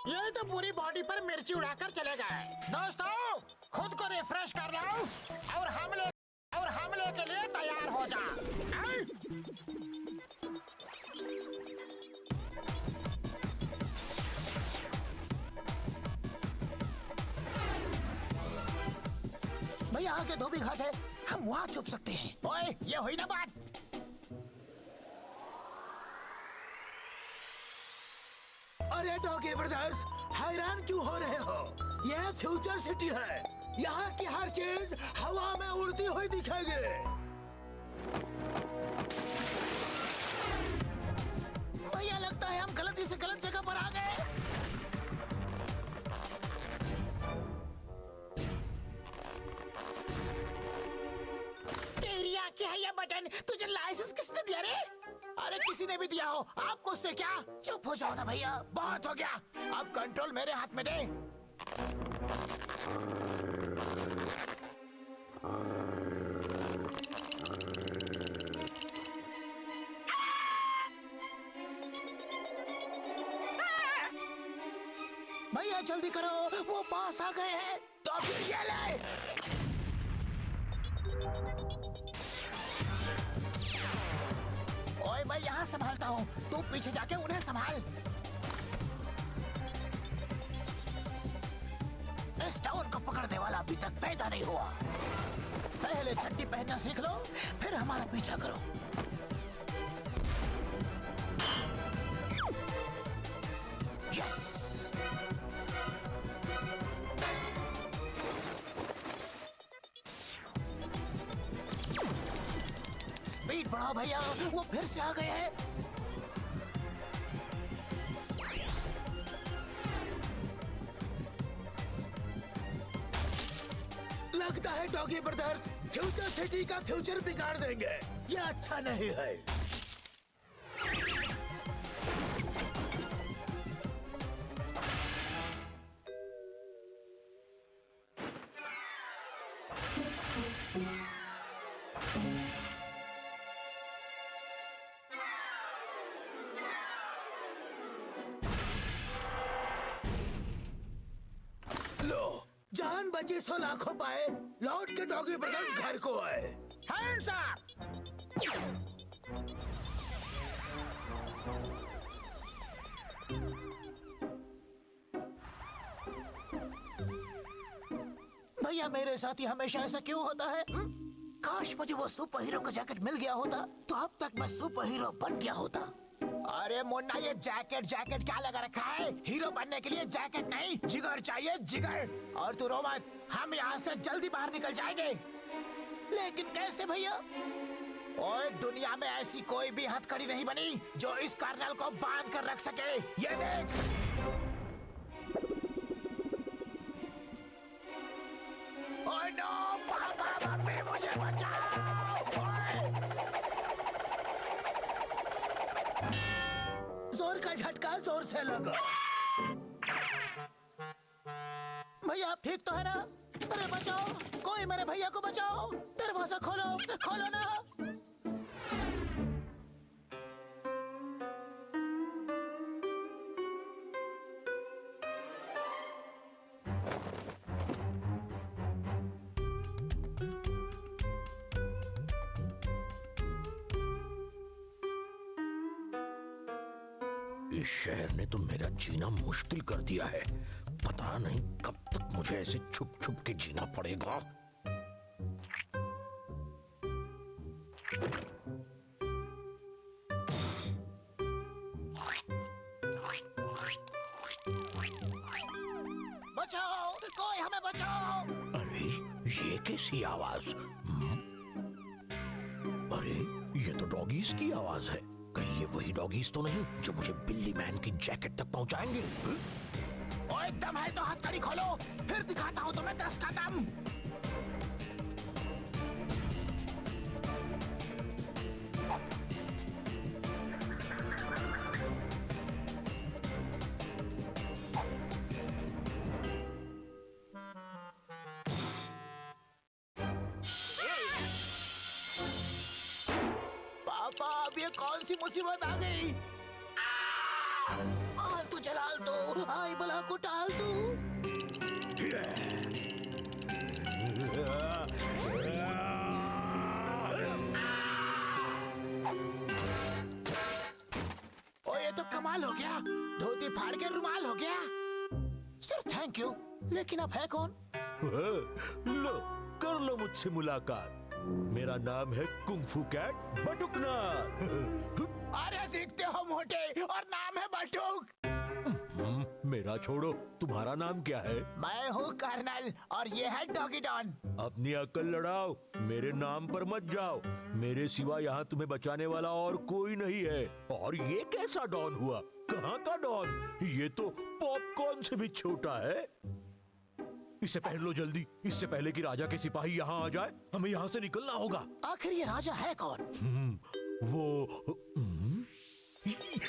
ये तो पूरी बॉडी पर मिर्ची उड़ाकर चले गए। दोस्तों खुद को रिफ्रेश कर लो और हमले के लिए तैयार हो जा। आए? भैया आगे धोबी घाट है, हम वहाँ छुप सकते हैं। ओए ये हुई ना बात। अरे डॉगी ब्रदर्स, हैरान क्यों हो रहे हो? यह फ्यूचर सिटी है, यहाँ की हर चीज हवा में उड़ती हुई दिखेगी। भैया लगता है हम गलती से गलत जगह पर आ गए। तेरी आंखें है ये बटन, तुझे लाइसेंस किसने दिया रे? अरे किसी ने भी दिया हो, आपको उससे क्या? चुप हो जाओ ना भैया, बहुत हो गया। अब कंट्रोल मेरे हाथ में दे। भैया जल्दी करो, वो पास आ गए हैं। तो फिर ये ले। ओए मैं यहाँ संभालता हूँ, तू पीछे जाके उन्हें संभाल। इस टाउन को पकड़ने वाला अभी तक पैदा नहीं हुआ। पहले चड्डी पहनना सीख लो, फिर हमारा पीछा करो। यस। स्पीड बढ़ाओ भैया, वो फिर से आ गए हैं। लगता है डॉगी ब्रदर्स फ्यूचर सिटी का फ्यूचर बिगाड़ देंगे। ये अच्छा नहीं है। जान बची सो लाखों पाए, लौट के डॉगी ब्रदर्स घर को आए। Hands up. भैया मेरे साथ ही हमेशा ऐसा क्यों होता है? काश मुझे वो सुपर हीरो का जैकेट मिल गया होता तो अब तक मैं सुपर हीरो बन गया होता। अरे मुन्ना, ये जैकेट क्या लगा रखा है? हीरो बनने के लिए जैकेट नहीं, जिगर चाहिए, जिगर। और तू रो मत, हम यहाँ से जल्दी बाहर निकल जाएंगे। लेकिन कैसे भैया? ओए, दुनिया में ऐसी कोई भी हथकड़ी नहीं बनी जो इस कर्नल को बांध कर रख सके। ये देख। ओए नो, पापा मम्मी मुझे बचाओ। ओए! जोर का झटका जोर से लगा। भैया आप ठीक तो है ना? अरे बचाओ, कोई मेरे भैया को बचाओ। दरवाजा खोलो, खोलो ना। इस शहर ने तो मेरा जीना मुश्किल कर दिया है। पता नहीं कब तक मुझे ऐसे छुप छुप के जीना पड़ेगा। बचाओ, कोई हमें बचाओ। अरे ये कैसी आवाज? अरे ये तो डॉगीज की आवाज है। कहीं ये वही डॉगीज तो नहीं जो मुझे बिल्ली मैन की जैकेट तक पहुंचाएंगे? ओए दम है तो हथकड़ी खोलो, फिर दिखाता हूँ तुम्हें 10 का दम। पापा, अब ये कौन सी मुसीबत आ गई? आलतू जलाल तू, आई बला को टाल तू। ओ ये तो कमाल हो गया, धोती फाड़ के रुमाल हो गया। सिर्फ थैंक यू, लेकिन अब है कौन? लो, कर लो मुझसे मुलाकात। मेरा नाम है कुंफू कैट बटुकनाथ। अरे दिखते हो मोटे और नाम है बटुक। मेरा छोड़ो, तुम्हारा नाम क्या है? मैं हूँ कर्नल और ये है डॉगी डॉन। अपनी अक्ल लड़ाओ, मेरे नाम पर मत जाओ। मेरे सिवा यहाँ तुम्हें बचाने वाला और कोई नहीं है। और ये कैसा डॉन हुआ? कहाँ का डॉन? ये तो पॉपकॉर्न से भी छोटा है। इसे पहन लो जल्दी, इससे पहले कि राजा के सिपाही यहाँ आ जाए। हमें यहाँ से निकलना होगा। आखिर ये राजा है कौन?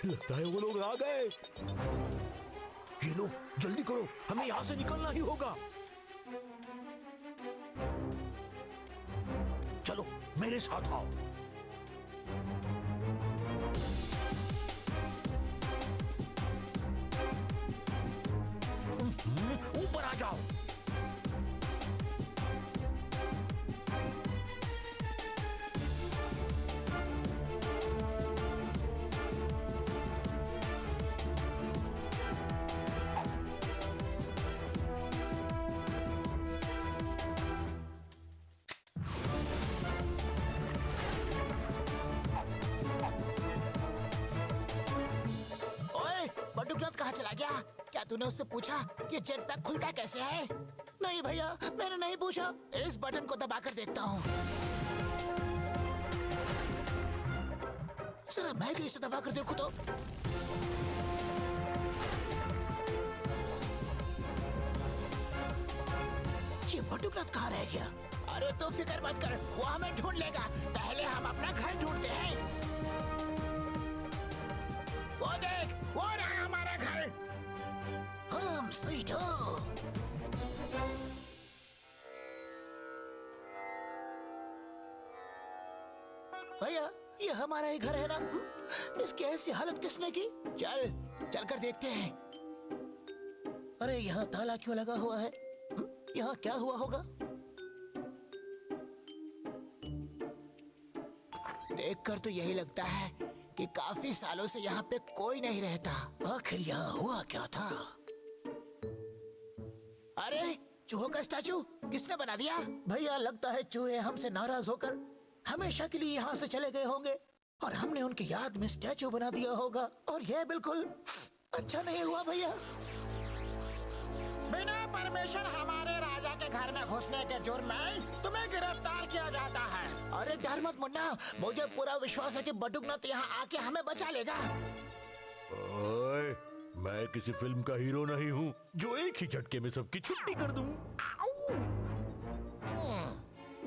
लगता है वो लोग आ गए। ये लो, जल्दी करो, हमें यहाँ से निकलना ही होगा। चलो मेरे साथ आओ। ऊपर आ जाओ। बटुकनाथ कहाँ चला गया? क्या तूने उससे पूछा कि जेट पैक खुलता कैसे है? नहीं भैया, मैंने नहीं पूछा। इस बटन को दबाकर देखता हूँ। जरा मैं भी इसे दबाकर देखूं तो। ये बटुकनाथ कहाँ रह गया? अरे तो फिक्र मत कर, वो हमें ढूंढ लेगा। पहले हम अपना घर ढूंढते हैं। वो देख, वो रहा हमारा घर। Home sweet home. भैया, ये हमारा ही घर है ना? इसकी ऐसी हालत किसने की? चल कर देखते हैं। अरे यहाँ ताला क्यों लगा हुआ है? यहाँ क्या हुआ होगा? देखकर तो यही लगता है कि काफी सालों से यहाँ पे कोई नहीं रहता। आखिर यहाँ हुआ क्या था? अरे चूहों का स्टैचू किसने बना दिया? भैया लगता है चूहे हमसे नाराज होकर हमेशा के लिए यहाँ से चले गए होंगे और हमने उनकी याद में स्टैचू बना दिया होगा। और यह बिल्कुल अच्छा नहीं हुआ भैया। बिना परमिशन हमारे राजा के घर में घुसने के जुर्म में तुम्हें गिरफ्तार किया जाता है। अरे डर मत मुन्ना, मुझे पूरा विश्वास है कि बटुकनाथ यहाँ आके हमें बचा लेगा। ओए, मैं किसी फिल्म का हीरो नहीं हूँ जो एक ही झटके में सबकी छुट्टी कर दूं।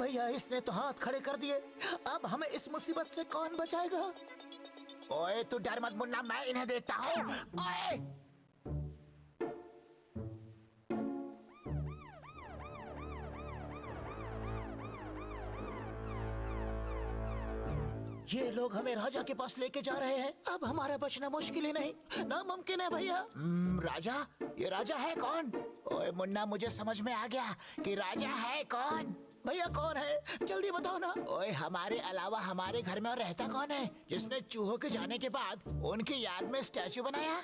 भैया इसने तो हाथ खड़े कर दिए, अब हमें इस मुसीबत से कौन बचाएगा? ओए तू डर मत मुन्ना, मैं इन्हें देखता हूँ। ओए ये लोग हमें राजा के पास लेके जा रहे हैं। अब हमारा बचना मुश्किल ही नहीं, नामुमकिन है भैया। राजा? ये राजा है कौन? ओए मुन्ना, मुझे समझ में आ गया कि राजा है कौन। भैया कौन है, जल्दी बताओ ना। ओए हमारे अलावा हमारे घर में और रहता कौन है जिसने चूहों के जाने के बाद उनकी याद में स्टैचू बनाया?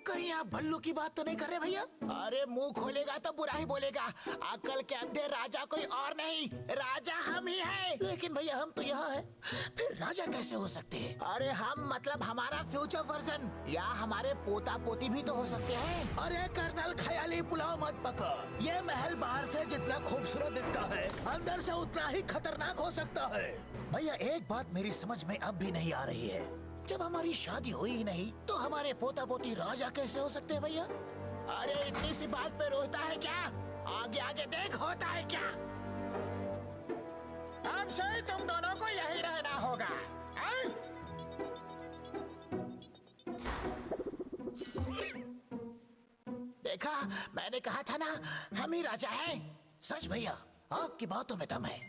कहीं आप भल्लू की बात तो नहीं कर रहे भैया? अरे मुंह खोलेगा तो बुरा ही बोलेगा। अकल के अंधे राजा कोई और नहीं, राजा हम ही हैं। लेकिन भैया हम तो यहाँ हैं, फिर राजा कैसे हो सकते हैं? अरे हम मतलब हमारा फ्यूचर वर्जन या हमारे पोता पोती भी तो हो सकते हैं। अरे कर्नल, ख्याली पुलाव मत पका। ये महल बाहर से जितना खूबसूरत दिखता है, अंदर से उतना ही खतरनाक हो सकता है। भैया एक बात मेरी समझ में अब भी नहीं आ रही है, जब हमारी शादी हुई ही नहीं तो हमारे पोता पोती राजा कैसे हो सकते हैं भैया? अरे इतनी सी बात पे रोता है क्या? आगे आगे देख होता है क्या? हमसे तुम दोनों को यही रहना होगा। हैं? देखा, मैंने कहा था ना हम ही राजा हैं। सच भैया, आपकी बातों में दम है।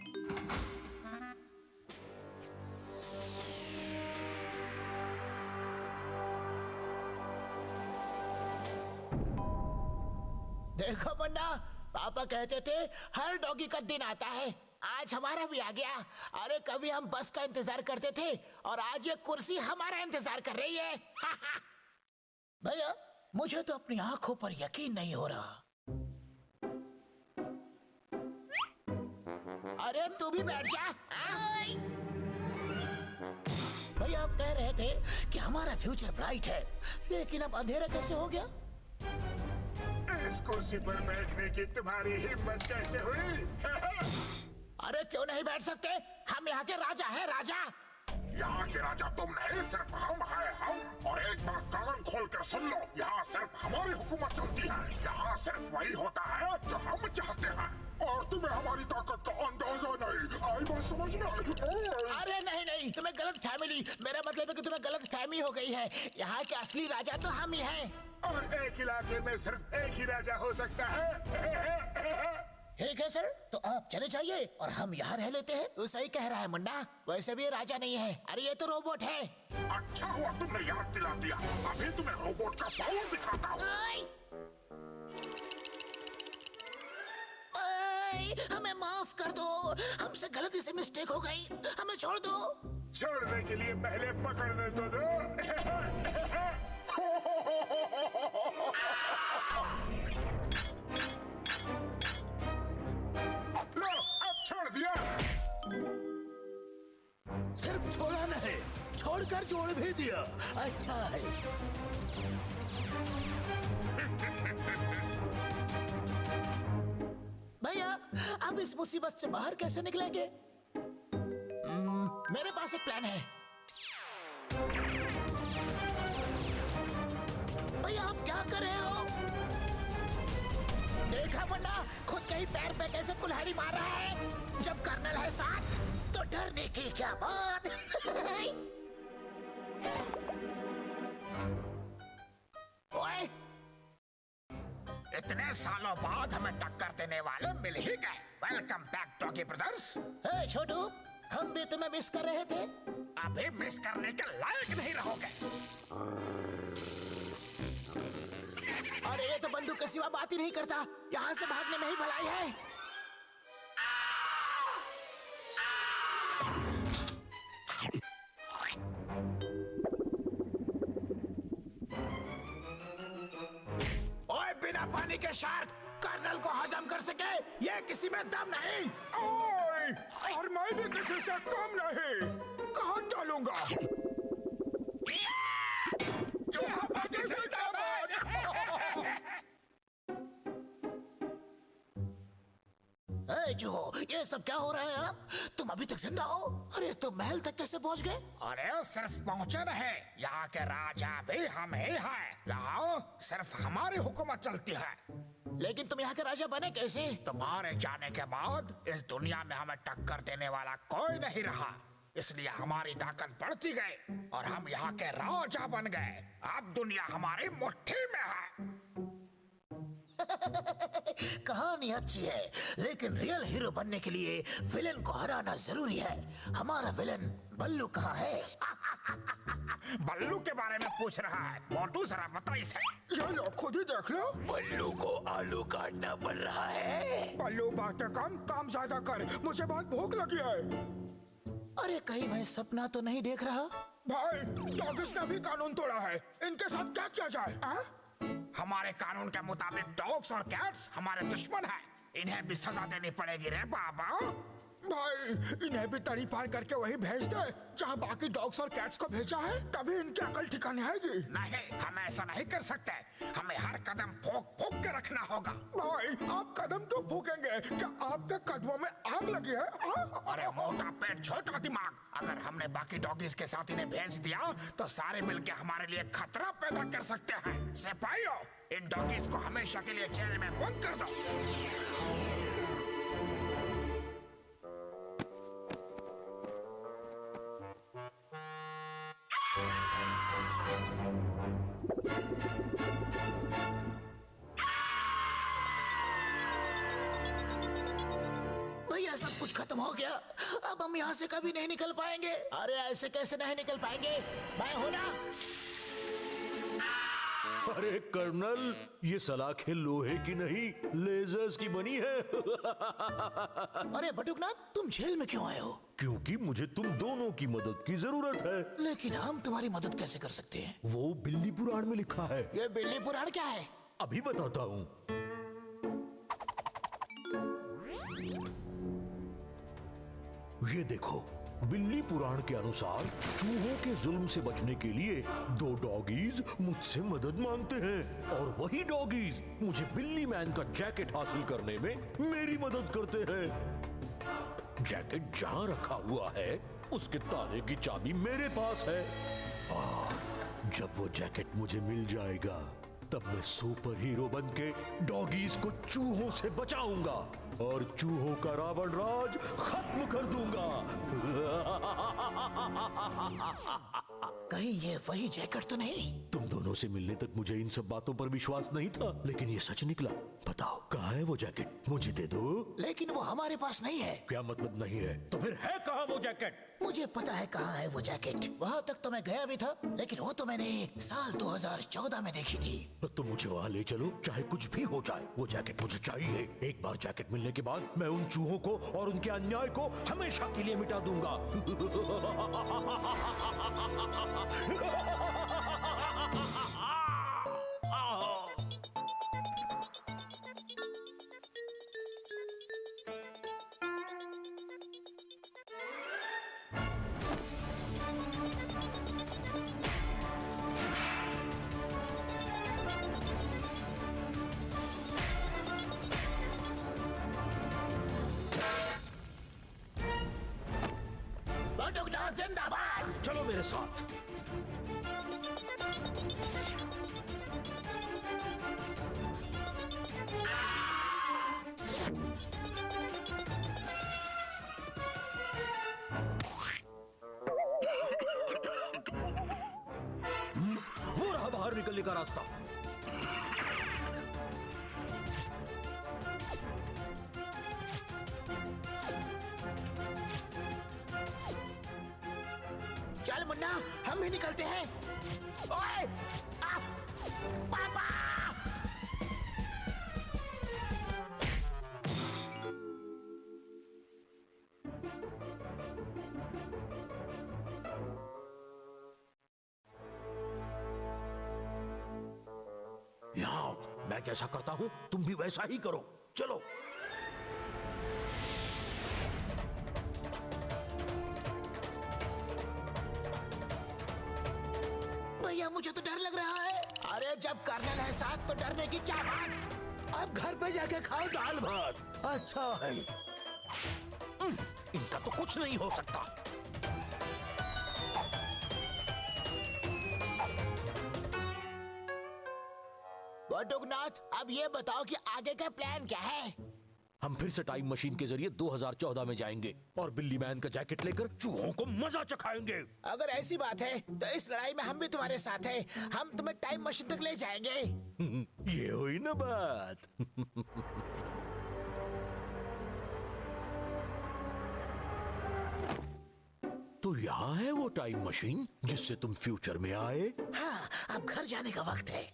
देखो मुन्ना, पापा कहते थे हर डॉगी का दिन आता है, आज हमारा भी आ गया। अरे कभी हम बस का इंतजार करते थे और आज ये कुर्सी हमारा इंतजार कर रही है। भैया मुझे तो अपनी आंखों पर यकीन नहीं हो रहा। अरे तू भी बैठ जा। आय! भैया आप कह रहे थे कि हमारा फ्यूचर ब्राइट है, लेकिन अब अंधेरा कैसे हो गया? इस कुर्सी पर बैठने की तुम्हारी हिम्मत कैसे हुई? अरे क्यों नहीं बैठ सकते? हम यहाँ के राजा हैं, राजा। यहाँ के राजा तुम नहीं, सिर्फ हम हैं हम। और एक बार कान खोल कर सुन लो, यहाँ सिर्फ हमारी हुकूमत चलती है। यहाँ सिर्फ वही होता है जो हम चाहते हैं, और तुम्हें हमारी ताकत का अंदाजा नहीं। आई बात समझ में? अरे नहीं नहीं, तुम्हें गलत फैमिली, मेरा मतलब है कि तुम्हें गलत फहमी हो गई है। यहाँ के असली राजा तो हम ही हैं। और एक इलाके में सिर्फ एक ही राजा हो सकता है। ठीक है सर, तो आप चले जाइए और हम यहाँ रह लेते हैं। तू सही कह रहा है मुन्ना, वैसे भी ये राजा नहीं है। अरे ये तो रोबोट है। अच्छा हुआ तुमने याद दिला दिया, अभी तुम्हें रोबोट का पावर दिखाता हूँ। हमें माफ कर दो, हमसे गलती से मिस्टेक हो गई, हमें छोड़ दो। छोड़ने के लिए पहले पकड़ने तो दो। लो, अब छोड़ दिया। सिर्फ छोड़ा नहीं, छोड़कर जोड़ भी दिया। अच्छा है। भैया अब इस मुसीबत से बाहर कैसे निकलेंगे? मेरे पास एक प्लान है। भैया आप क्या कर रहे हो? देखा मुन्ना, खुद के ही पैर पे कैसे कुल्हाड़ी मार रहा है। जब कर्नल है साथ तो डरने की क्या बात। ओए, इतने सालों बाद हमें टक्कर देने वाले मिल ही गए। Welcome back doggy brothers. Hey Chhotu, हम भी तुम्हें मिस कर रहे थे। अभी मिस करने के लायक नहीं रहोगे। अरे ये तो बंदूक के सिवा बात ही नहीं करता। यहाँ से भागने में ही भलाई है। ओए बिना पानी के शार्क कर्नल को हजम कर सके ये किसी में दम नहीं। ओए, और मैं भी किसी से कम नहीं। कहाँ डालूंगा? चूहा पार्टी जिंदाबाद! ए चूहो, ये सब क्या हो रहा है? आप तुम अभी तक जिंदा हो? अरे तुम महल तक कैसे पहुंच गए? अरे सिर्फ पहुंचे रहे। यहाँ के राजा भी हम ही हैं। यहाँ सिर्फ हमारी हुकूमत चलती है। लेकिन तुम यहाँ के राजा बने कैसे? तुम्हारे जाने के बाद इस दुनिया में हमें टक्कर देने वाला कोई नहीं रहा, इसलिए हमारी ताकत बढ़ती गई और हम यहाँ के राजा बन गए। अब दुनिया हमारी मुट्ठी में है। कहानी अच्छी है, लेकिन रियल हीरो बनने के लिए विलन को हराना जरूरी है। हमारा विलन बल्लू कहाँ है? बल्लू के बारे में पूछ रहा है। मोटू जरा बता इसे। ये लो, खुद ही देख लो। बल्लू को आलू काटना पड़ रहा है। बल्लू बातें कम, काम ज्यादा कर। मुझे बहुत भूख लगी है। अरे कहीं मैं सपना तो नहीं देख रहा? भाई, डॉगिस ने भी कानून तोड़ा है। इनके साथ क्या किया जाए? हमारे कानून के मुताबिक डॉग्स और कैट्स हमारे दुश्मन हैं। इन्हें भी सजा देनी पड़ेगी रे बाबा। भाई, इन्हें भी तड़ी पार करके वही भेज दे जहाँ बाकी डॉग्स और कैट्स को भेजा है, तभी इनकी अकल ठिकाने आएगी। नहीं, हम ऐसा नहीं कर सकते। हमें हर कदम फूंक फूंक के रखना होगा। भाई, आप कदम क्यों फूकेंगे? क्या आपके कदमों में आग लगी है? अरे मोटा पेट छोटा दिमाग, अगर हमने बाकी डॉगीज के साथ इन्हें भेज दिया तो सारे मिलके हमारे लिए खतरा पैदा कर सकते हैं। सिपाहियों, इन डॉगीज को हमेशा के लिए जेल में बंद कर दो। भैया सब कुछ खत्म हो गया। अब हम यहाँ से कभी नहीं निकल पाएंगे। अरे ऐसे कैसे नहीं निकल पाएंगे? मैं हूं ना। अरे कर्नल, ये सलाखें लोहे की नहीं लेजर्स की बनी है। अरे बटुकनाथ, तुम जेल में क्यों आए हो? क्योंकि मुझे तुम दोनों की मदद की जरूरत है। लेकिन हम तुम्हारी मदद कैसे कर सकते हैं? वो बिल्ली पुराण में लिखा है। ये बिल्ली पुराण क्या है? अभी बताता हूँ। ये देखो, बिल्ली पुराण के अनुसार चूहों के जुल्म से बचने के लिए दो डॉगीज मुझसे मदद मांगते हैं और वही डॉगीज मुझे बिल्ली मैन का जैकेट हासिल करने में मेरी मदद करते हैं। जैकेट जहां रखा हुआ है उसके ताले की चाबी मेरे पास है और जब वो जैकेट मुझे मिल जाएगा तब मैं सुपर हीरो बनके डॉगीज को चूहों से बचाऊंगा और चूहों का रावण राज खत्म कर दूंगा। कहीं ये वही जैकेट तो नहीं? तुम दोनों से मिलने तक मुझे इन सब बातों पर विश्वास नहीं था, लेकिन ये सच निकला। बताओ कहाँ है वो जैकेट? मुझे दे दो। लेकिन वो हमारे पास नहीं है। क्या मतलब नहीं है? तो फिर है कहाँ वो जैकेट? मुझे पता है कहाँ है वो जैकेट। वहाँ तक तो मैं गया भी था, लेकिन वो तो मैंने साल 2014 में देखी थी। तो मुझे वहाँ ले चलो, चाहे कुछ भी हो जाए। वो जैकेट मुझे चाहिए। एक बार जैकेट मिलने के बाद मैं उन चूहों को और उनके अन्याय को हमेशा के लिए मिटा दूंगा। बटुकनाथ जिंदाबाद। चलो मेरे साथ। वो रहा बाहर निकलने का रास्ता। चल मुन्ना, हम भी निकलते हैं। ओए! आ! पापा! यहाँ आओ, मैं जैसा करता हूँ तुम भी वैसा ही करो। चलो। भैया मुझे तो डर लग रहा है। अरे जब कर्नल है साथ तो डरने की क्या बात। अब घर पे जाके खाओ दाल भात, अच्छा है। इनका तो कुछ नहीं हो सकता। बटुकनाथ, अब ये बताओ कि आगे का प्लान क्या है? हम फिर से टाइम मशीन के जरिए 2014 में जाएंगे और बिल्ली मैन का जैकेट लेकर चूहों को मजा चखाएंगे। अगर ऐसी बात है तो इस लड़ाई में हम भी तुम्हारे साथ हैं। हम तुम्हें टाइम मशीन तक ले जाएंगे। ये हुई ना बात। तो यहाँ है वो टाइम मशीन जिससे तुम फ्यूचर में आए। हाँ, अब घर जाने का वक्त है।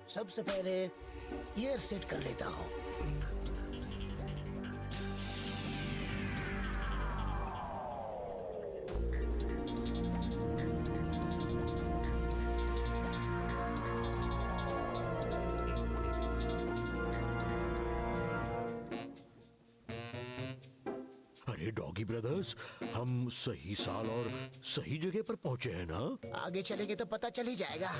सबसे पहले ईयर सेट कर लेता हूँ। अरे डॉगी ब्रदर्स, हम सही साल और सही जगह पर पहुंचे हैं ना? आगे चलेंगे तो पता चल ही जाएगा।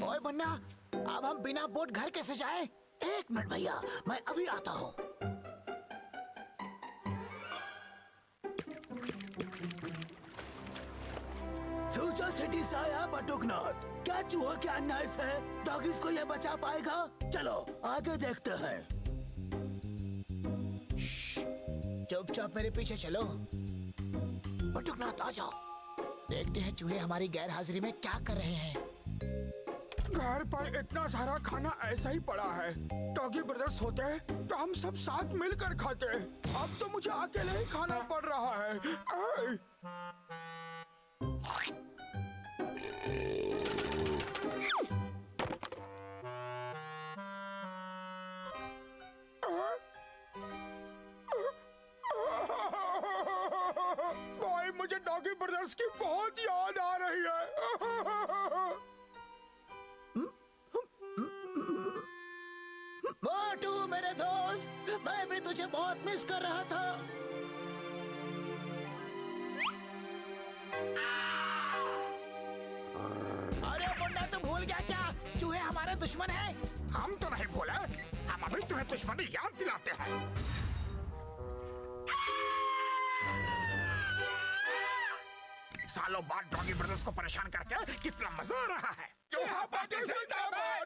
ओए मुन्ना, अब हम बिना बोट घर कैसे जाएं? एक मिनट भैया, मैं अभी आता हूँ। फ्यूचर सिटी से आया बटुकनाथ। क्या चूहा के अन्याय से डॉगीज को ये बचा पाएगा? चलो आगे देखते हैं। चुपचाप मेरे पीछे चलो। बटुकनाथ आ जाओ, देखते हैं चूहे हमारी गैर हाजिरी में क्या कर रहे हैं। घर पर इतना सारा खाना ऐसा ही पड़ा है। डॉगी ब्रदर्स होते तो हम सब साथ मिलकर खाते। अब तो मुझे अकेले ही खाना पड़ रहा है। ऐ! भाई, मुझे डॉगी ब्रदर्स की बहुत याद आ रही है। मोटू मेरे दोस्त, मैं भी तुझे बहुत मिस कर रहा था। अरे मुन्ना, तू भूल गया क्या? चूहे हमारे दुश्मन हैं। हम तो नहीं भूले, हम अभी तुम्हें दुश्मनी याद दिलाते हैं। सालों बाद डॉगी ब्रदर्स को परेशान करके कितना मजा आ रहा है। चूहा पार्टी जिंदाबाद।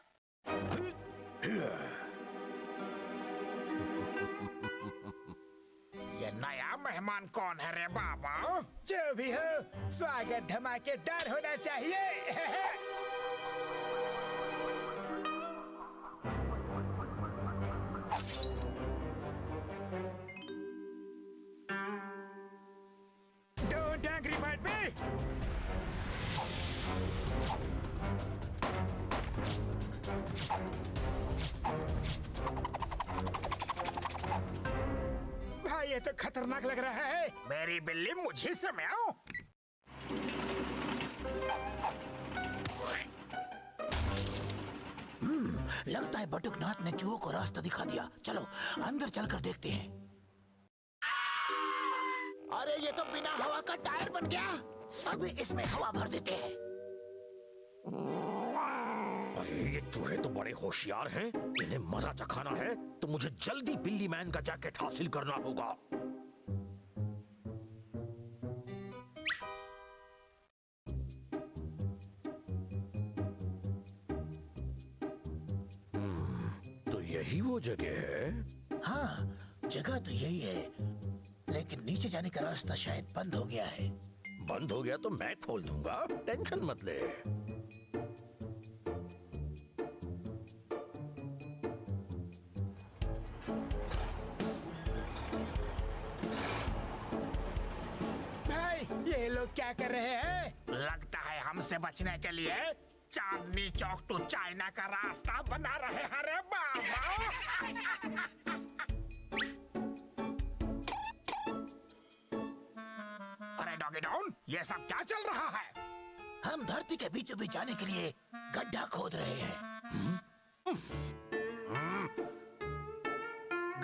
ये नया मेहमान कौन है रे बाबा? जो भी हो, स्वागत धमाकेदार होना चाहिए। Don't angry bird me. भाई, ये तो खतरनाक लग रहा है। मेरी बिल्ली मुझे से म्याऊं। लगता है बटुकनाथ ने चूहों को रास्ता दिखा दिया। चलो अंदर चलकर देखते हैं। अरे ये तो बिना हवा का टायर बन गया। अभी इसमें हवा भर देते हैं। अरे ये चूहे तो बड़े होशियार हैं। इन्हें मजा चखाना है तो मुझे जल्दी बिल्ली मैन का जैकेट हासिल करना होगा। तो यही वो जगह है। हाँ, जगह तो यही है, लेकिन नीचे जाने का रास्ता शायद बंद हो गया है। बंद हो गया तो मैं खोल दूंगा, टेंशन मत ले। क्या कर रहे हैं? लगता है हमसे बचने के लिए चांदनी चौक टू चाइना का रास्ता बना रहे हैं रे बाबा। अरे डॉगी डॉन, ये सब क्या चल रहा है? हम धरती के बीचों बीच जाने के लिए गड्ढा खोद रहे हैं।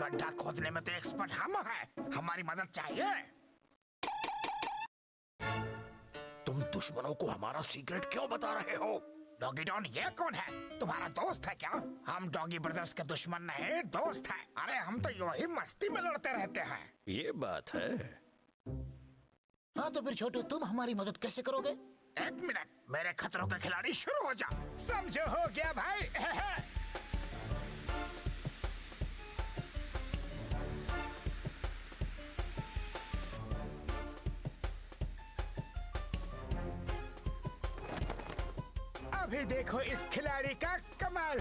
गड्ढा खोदने में तो एक्सपर्ट हम हैं। हमारी मदद चाहिए। तुम दुश्मनों को हमारा सीक्रेट क्यों बता रहे हो? डॉगी डॉन, ये कौन है? तुम्हारा दोस्त है क्या? हम डॉगी ब्रदर्स के दुश्मन नहीं, दोस्त हैं। अरे हम तो यूं ही मस्ती में लड़ते रहते हैं। ये बात है। हाँ तो फिर छोटू, तुम हमारी मदद कैसे करोगे? एक मिनट, मेरे खतरों के खिलाड़ी शुरू हो जा। समझो, हो गया भाई। अभी देखो इस खिलाड़ी का कमाल।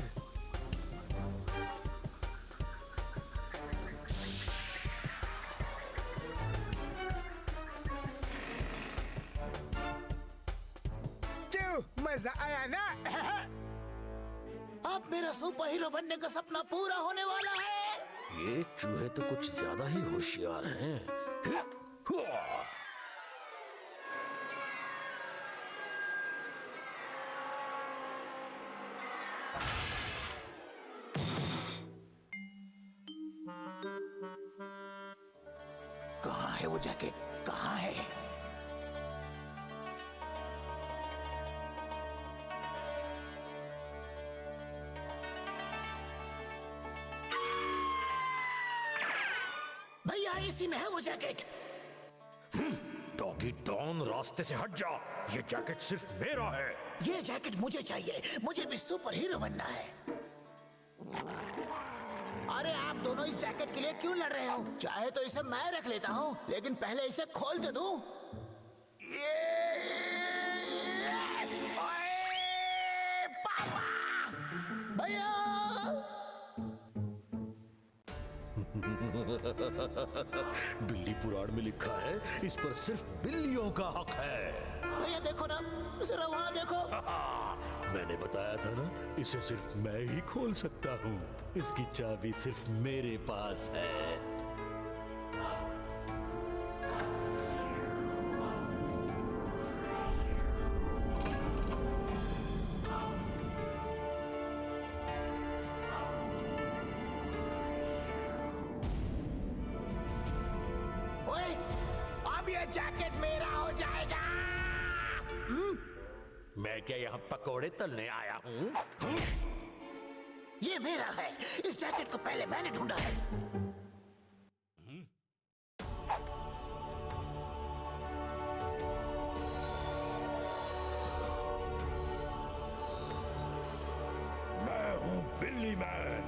क्यों, मजा आया ना? अब मेरा सुपर हीरो बनने का सपना पूरा होने वाला है। ये चूहे तो कुछ ज्यादा ही होशियार हैं। कहाँ है वो जैकेट? कहाँ है? भैया, इसी में है वो जैकेट। डॉगी डॉन, रास्ते से हट जा। ये जैकेट सिर्फ मेरा है। ये जैकेट मुझे चाहिए। मुझे भी सुपर हीरो बनना है। अरे आप दोनों इस जैकेट के लिए क्यों लड़ रहे हो? चाहे तो इसे मैं रख लेता हूँ, लेकिन पहले इसे खोल तो दूं। ओए, पापा! भैया! बिल्ली पुराण में लिखा है, इस पर सिर्फ बिल्लियों का हक है। भैया देखो ना, जरा वहाँ देखो। मैंने बताया था ना, इसे सिर्फ मैं ही खोल सकता हूँ। इसकी चाबी सिर्फ मेरे पास है। ओए, अब ये जैकेट मेरा हो जाएगा। मैं क्या यहाँ पकोड़े तलने आया हूँ? ये मेरा है। इस जैकेट को पहले मैंने ढूंढा है। मैं हूँ बिल्ली मैन,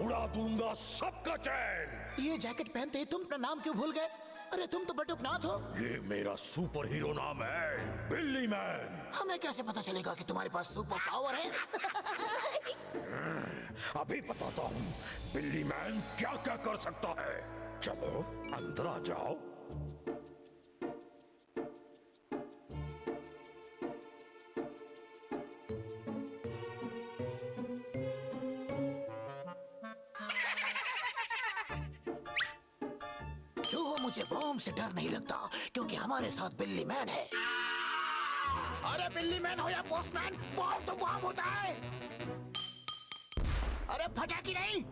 उड़ा दूंगा सबका चैन। ये जैकेट पहनते ही तुम अपना नाम क्यों भूल गए? अरे तुम तो बटुकनाथ हो। ये मेरा सुपर हीरो नाम है, बिल्ली मैन। हमें कैसे पता चलेगा कि तुम्हारे पास सुपर पावर है? अभी बताता हूँ बिल्ली मैन क्या क्या कर सकता है। चलो अंदर आ जाओ। चूहो, मुझे बॉम्ब से डर नहीं लगता, क्योंकि हमारे साथ बिल्ली मैन है। अरे बिल्ली मैन हो या पोस्टमैन, बॉम्ब तो बॉम्ब होता है। अरे फटा कि नहीं?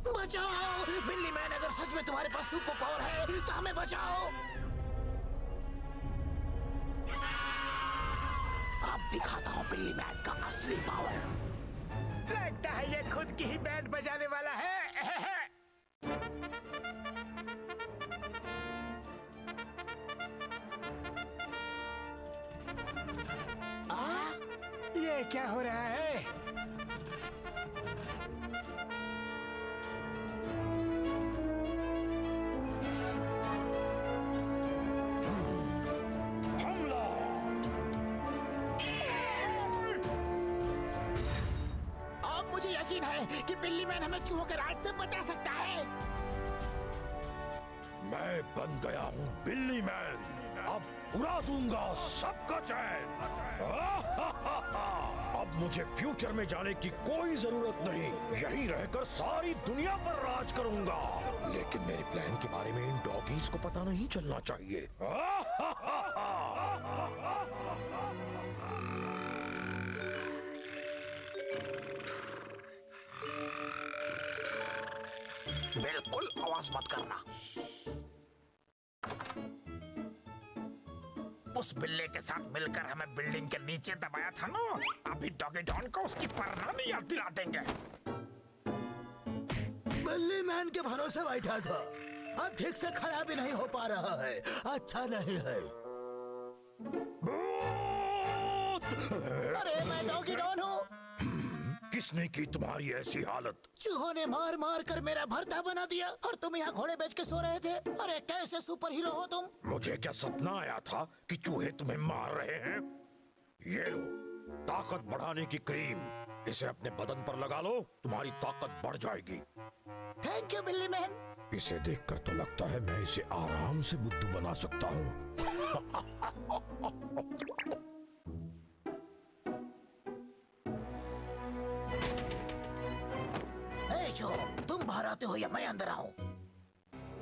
बचाओ बिल्ली मैन, अगर सच में तुम्हारे पास सुपर पावर है तो हमें बचाओ। अब दिखाता हूँ बिल्ली मैन का असली पावर। लगता है ये खुद की ही बैंड बजाने वाला है। ये क्या हो रहा है? हमला! अब मुझे यकीन है कि बिल्ली मैन हमें चूहों के राज से बचा सकता है। मैं बन गया हूँ बिल्ली मैन। अब उड़ा दूंगा सबका चैन। अब मुझे फ्यूचर में जाने की कोई जरूरत नहीं, यहीं रहकर सारी दुनिया पर राज करूंगा। लेकिन मेरे प्लान के बारे में इन डॉगीज को पता नहीं चलना चाहिए। बिल्कुल आवाज मत करना। उस बिल्ले के साथ मिलकर हमें बिल्डिंग के नीचे दबाया था ना, अभी डॉगी डॉन को उसकी परनामी याद दिला देंगे। बिल्ली मैन के भरोसे बैठा था, अब ठीक से खड़ा भी नहीं हो पा रहा है। अच्छा नहीं है। अरे मैं डॉगी डॉन हूँ। किसने की तुम्हारी ऐसी हालत? चूहों ने मार मार कर मेरा भरता बना दिया और तुम यहाँ घोड़े बेच के सो रहे थे। अरे कैसे सुपर हीरो हो तुम? मुझे क्या सपना आया था कि चूहे तुम्हें मार रहे हैं? ये लो, ताकत बढ़ाने की क्रीम, इसे अपने बदन पर लगा लो, तुम्हारी ताकत बढ़ जाएगी। थैंक यू बिल्ली मैन। इसे देखकर तो लगता है मैं इसे आराम से बुद्धू बना सकता हूँ। जो तुम बाहर आते हो या मैं अंदर आऊं?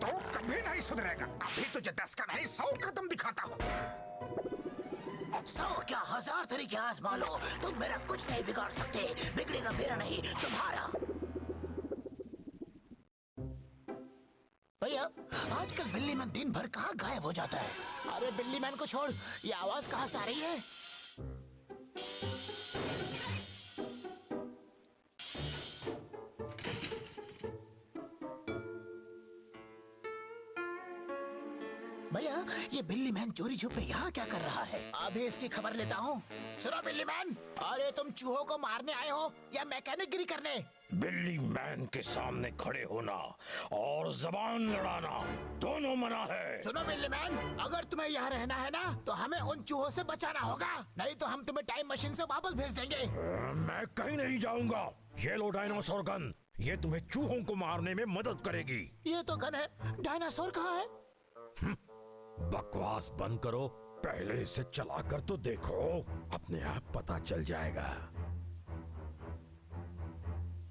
तो कभी नहीं सुधरेगा। अभी तुझे 10 का नहीं 100 कदम दिखाता हूँ। 100 क्या 1000 तरीके आजमा लो, तुम मेरा कुछ नहीं बिगाड़ सकते। बिगड़ेगा मेरा नहीं तुम्हारा। भैया आजकल बिल्ली मैन दिन भर कहाँ गायब हो जाता है? अरे बिल्ली मैन को छोड़, ये आवाज कहाँ से आ रही है? भैया ये बिल्ली मैन चोरी छुपे यहाँ क्या कर रहा है? अभी इसकी खबर लेता हूँ। सुनो बिल्ली मैन, अरे तुम चूहों को मारने आए हो या मैकेनिकगिरी करने? बिल्ली मैन के सामने खड़े होना और जबान लड़ाना दोनों मना है। सुनो बिल्ली मैन, अगर तुम्हें यहाँ रहना है ना तो हमें उन चूहों से बचाना होगा, नहीं तो हम तुम्हें टाइम मशीन से वापस भेज देंगे। मैं कहीं नहीं जाऊंगा। ये लो डायनासोर गन, ये तुम्हें चूहों को मारने में मदद करेगी। ये तो गन है, डायनासोर कहाँ है? बकवास बंद करो, पहले इसे चलाकर तो देखो, अपने आप पता चल जाएगा।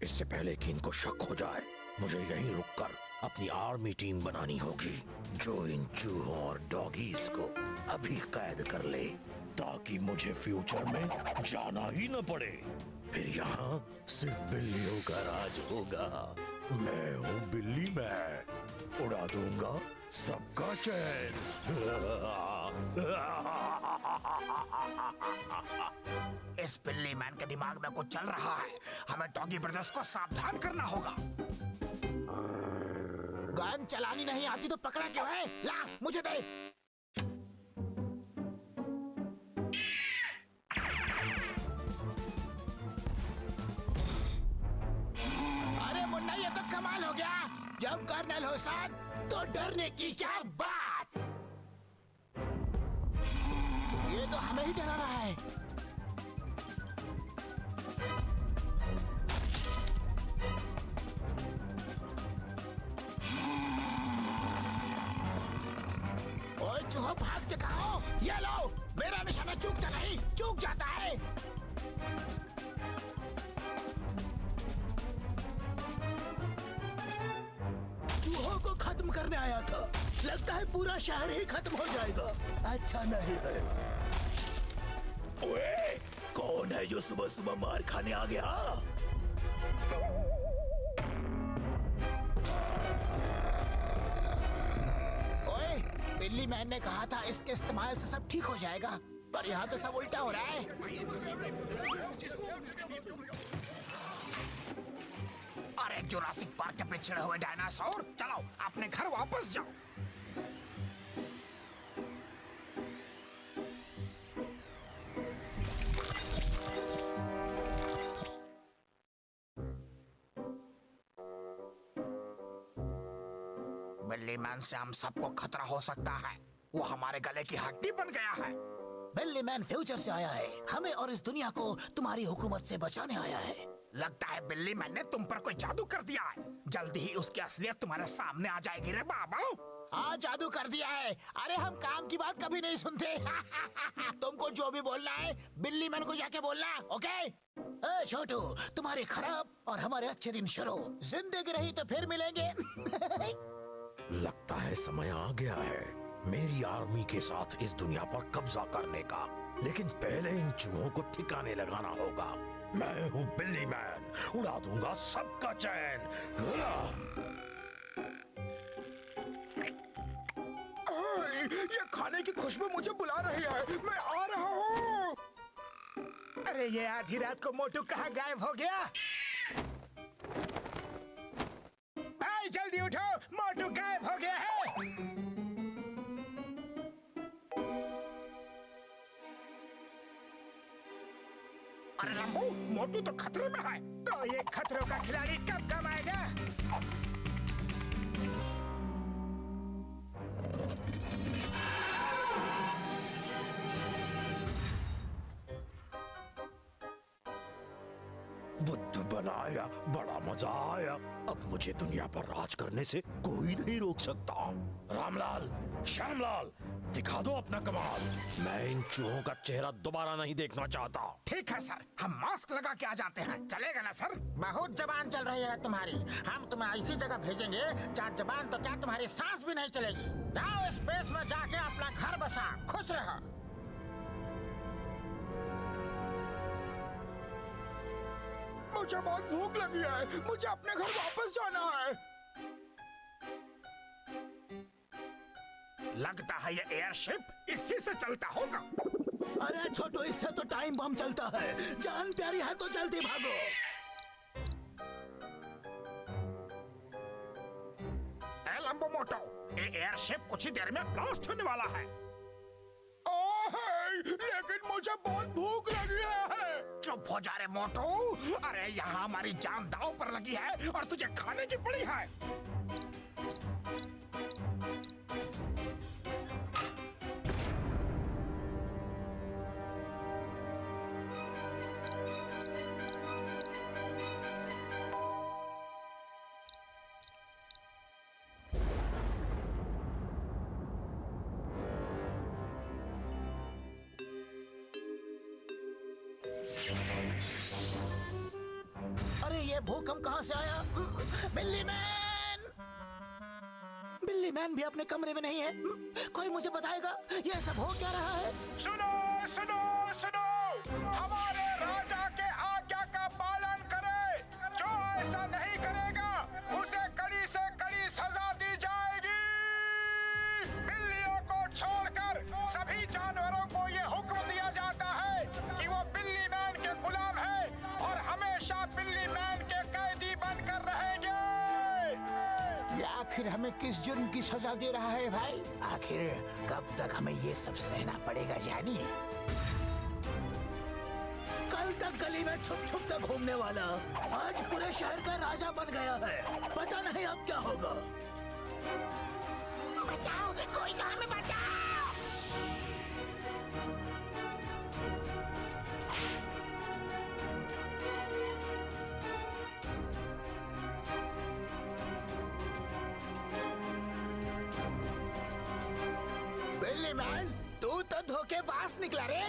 इससे पहले कि इनको शक हो जाए, मुझे यहीं रुककर अपनी आर्मी टीम बनानी होगी, जो इन चूहों और डॉगीज को अभी कैद कर ले, ताकि मुझे फ्यूचर में जाना ही न पड़े। फिर यहाँ सिर्फ बिल्लियों का राज होगा। मैं हूँ बिल्ली मैन, उड़ा दूंगा सबका चैन। इस बिल्ली मैन के दिमाग में कुछ चल रहा है, हमें डॉगी ब्रदर्स को सावधान करना होगा। गन चलानी नहीं आती तो पकड़ा क्यों है? ला मुझे दे। अरे मुन्ना ये तो कमाल हो गया, जब कर्नल हो साथ तो डरने की क्या बात। ये तो हमें ही डरा रहा है। ओए चूहो भाग दिखाओ, ये लो, मेरा निशाना चूकता नहीं, चूक जाता है। चूहों को खत्म करने आया था, लगता है पूरा शहर ही खत्म हो जाएगा। अच्छा नहीं है। ओए, कौन है जो सुबह सुबह मार खाने आ गया? ओए, बिल्ली मैन ने कहा था इसके इस्तेमाल से सब ठीक हो जाएगा, पर यहाँ तो सब उल्टा हो रहा है। अरे जुरासिक पार्क के पिछड़े हुए डायनासोर, चलो अपने घर वापस जाओ। बिल्ली मैन से हम सबको खतरा हो सकता है, वो हमारे गले की हड्डी बन गया है। बिल्ली मैन फ्यूचर से आया है, हमें और इस दुनिया को तुम्हारी हुकूमत से बचाने आया है। लगता है बिल्ली मैन ने तुम पर कोई जादू कर दिया है, जल्दी ही उसकी असलियत तुम्हारे सामने आ जाएगी रे बाबा। हाँ जादू कर दिया है। अरे हम काम की बात कभी नहीं सुनते। तुमको जो भी बोलना है बिल्ली मैन को जाके बोलना, ओके? ए छोटू, तुम्हारे खराब और हमारे अच्छे दिन शुरू। जिंदगी रही तो फिर मिलेंगे। लगता है समय आ गया है मेरी आर्मी के साथ इस दुनिया पर कब्जा करने का। लेकिन पहले इन चूहों को ठिकाने लगाना होगा। मैं हूँ बिल्ली मैन, उड़ा दूंगा सबका चैन। ये खाने की खुशबू मुझे बुला रही है, मैं आ रहा हूँ। अरे ये आधी रात को मोटू कहाँ गायब हो गया? भाई जल्दी उठो, मोटू गायब हो गया है। अरे लंबू, मोटू तो खतरे में है। तो ये खतरों का खिलाड़ी कब कम आएगा? बुद्धू बनाया, बड़ा मजा आया। अब मुझे दुनिया पर राज करने से कोई नहीं रोक सकता। रामलाल, श्यामलाल, दिखा दो अपना कमाल। मैं इन चूहों का चेहरा दोबारा नहीं देखना चाहता। ठीक है सर, हम मास्क लगा के आ जाते हैं। चलेगा ना सर? बहुत जबान चल रही है तुम्हारी। हम तुम्हें ऐसी जगह भेजेंगे जहाँ जबान तो क्या तुम्हारी सांस भी नहीं चलेगी। जाओ स्पेस में जाके अपना घर बसा, खुश रहो। मुझे बहुत भूख लगी है, मुझे अपने घर वापस जाना है। लगता है ये एयरशिप इसी से चलता होगा। अरे छोटू, इससे तो टाइम बम चलता है। जान प्यारी है तो जल्दी भागो। ए लंबो मोटो, ये एयरशिप कुछ ही देर में ब्लास्ट होने वाला है। लेकिन मुझे बहुत भूख लगी है। चुप हो जा रे मोटो। अरे यहाँ हमारी जान दांव पर लगी है और तुझे खाने की पड़ी है। अरे ये भूकंप कहाँ से आया? बिल्ली मैन! बिल्ली मैन भी अपने कमरे में नहीं है। कोई मुझे बताएगा ये सब हो क्या रहा है? सुनो सुनो सुनो, हमारे राजा के आज्ञा का पालन करे। जो ऐसा नहीं करेगा उसे कड़ी से कड़ी सजा दी जाएगी। बिल्लियों को छोड़कर सभी जानवरों को ये हुक्म दिया जाता है कि वो बिल्ली मैन के गुलाम है और हमेशा बिल्ली मैन के कैदी बनकर रहेंगे। ये आखिर हमें किस जुर्म की सजा दे रहा है भाई? आखिर कब तक हमें ये सब सहना पड़ेगा जानिए? कल तक गली में छुप छुप तक घूमने वाला आज पूरे शहर का राजा बन गया है। पता नहीं अब क्या होगा। बचाओ, कोई तो हमें बचाओ। बिल्ली मैन, तू तो धोखेबाज निकला रे।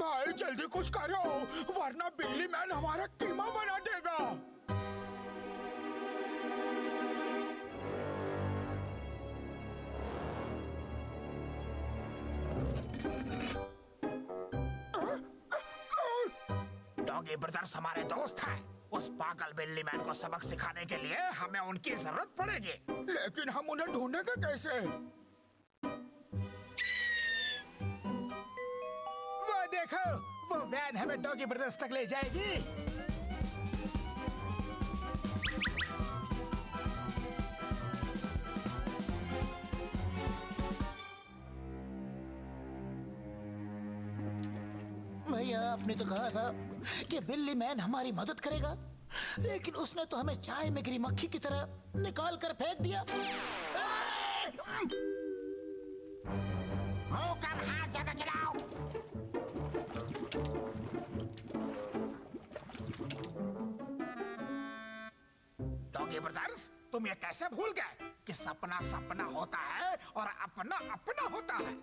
भाई जल्दी कुछ करो वरना बिल्ली मैन हमारा कीमा बना देगा। डॉगी ब्रदर्स हमारे दोस्त हैं। उस पागल बिल्ली मैन को सबक सिखाने के लिए हमें उनकी जरूरत पड़ेगी। लेकिन हम उन्हें ढूंढेंगे कैसे? वो देखो, वो वैन हमें डॉगी ब्रदर्स तक ले जाएगी। भैया, आपने तो कहा था कि बिल्ली मैन हमारी मदद करेगा, लेकिन उसने तो हमें चाय में गिरी मक्खी की तरह निकाल कर फेंक दिया। मुंह कम, हाथ ज्यादा चलाओ। डॉगी ब्रदर्स, तुम ये कैसे भूल गए कि सपना सपना होता है और अपना अपना होता है?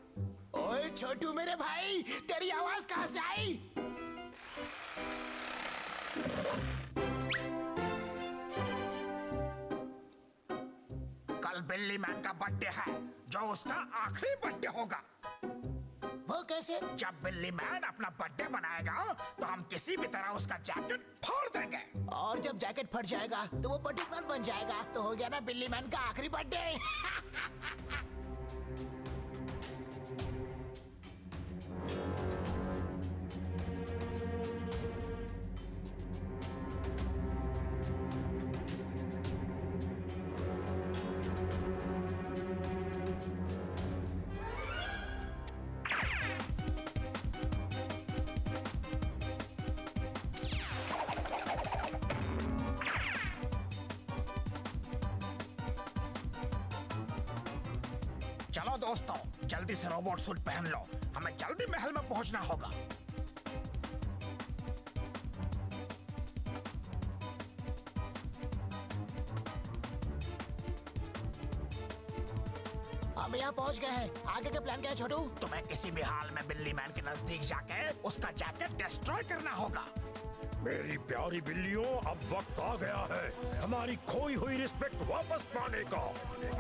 ओए छोटू मेरे भाई, तेरी आवाज कहाँ से आई? कल बिल्ली मैन का बर्थडे है, जो उसका आखिरी बर्थडे होगा। वो कैसे? जब बिल्ली मैन अपना बर्थडे मनाएगा तो हम किसी भी तरह उसका जैकेट फोड़ देंगे। और जब जैकेट फट जाएगा तो वो बर्थडे मैन बन जाएगा, तो हो गया ना बिल्ली मैन का आखिरी बर्थडे। चलो दोस्तों, जल्दी से रोबोट सूट पहन लो, हमें जल्दी महल में पहुंचना होगा। हम यहाँ पहुँच गए हैं। आगे का प्लान क्या है छोटू? तुम्हें किसी भी हाल में बिल्ली मैन के नजदीक जाके उसका जैकेट डिस्ट्रॉय करना होगा। मेरी प्यारी बिल्लियों, अब वक्त आ गया है हमारी खोई हुई रिस्पेक्ट वापस पाने का।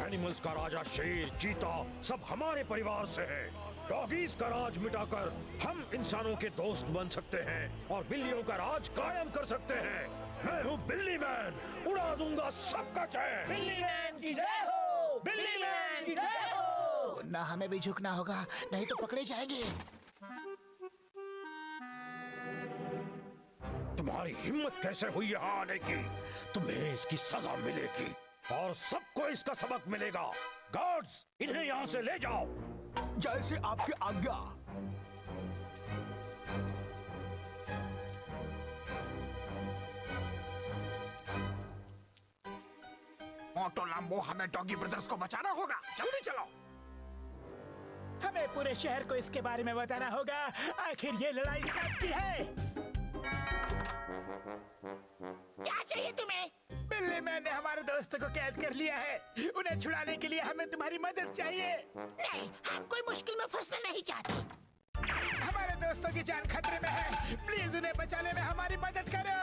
एनिमल्स का राजा शेर, चीता सब हमारे परिवार से है। डॉगीज का राज मिटाकर हम इंसानों के दोस्त बन सकते हैं और बिल्लियों का राज कायम कर सकते हैं। मैं हूँ बिल्ली मैन, उड़ा दूंगा सबका चैन। बिल्ली मैन की जय हो! बिल्ली मैन की जय हो! ना हमें भी झुकना होगा, नहीं तो पकड़े जाएंगे। तुम्हारी हिम्मत कैसे हुई यहाँ आने की? तुम्हें इसकी सजा मिलेगी और सबको इसका सबक मिलेगा। गार्ड्स, इन्हें यहाँ से ले जाओ। जैसे आपकी आज्ञा। मोटो लंबो, हमें डॉगी ब्रदर्स को बचाना होगा, जल्दी चलो। हमें पूरे शहर को इसके बारे में बताना होगा। आखिर ये लड़ाई सबकी है। क्या चाहिए तुम्हें? बिल्ली मैन ने हमारे दोस्त को कैद कर लिया है। उन्हें छुड़ाने के लिए हमें तुम्हारी मदद चाहिए। नहीं, हम कोई मुश्किल में फंसना नहीं चाहते। हमारे दोस्तों की जान खतरे में है, प्लीज उन्हें बचाने में हमारी मदद करो।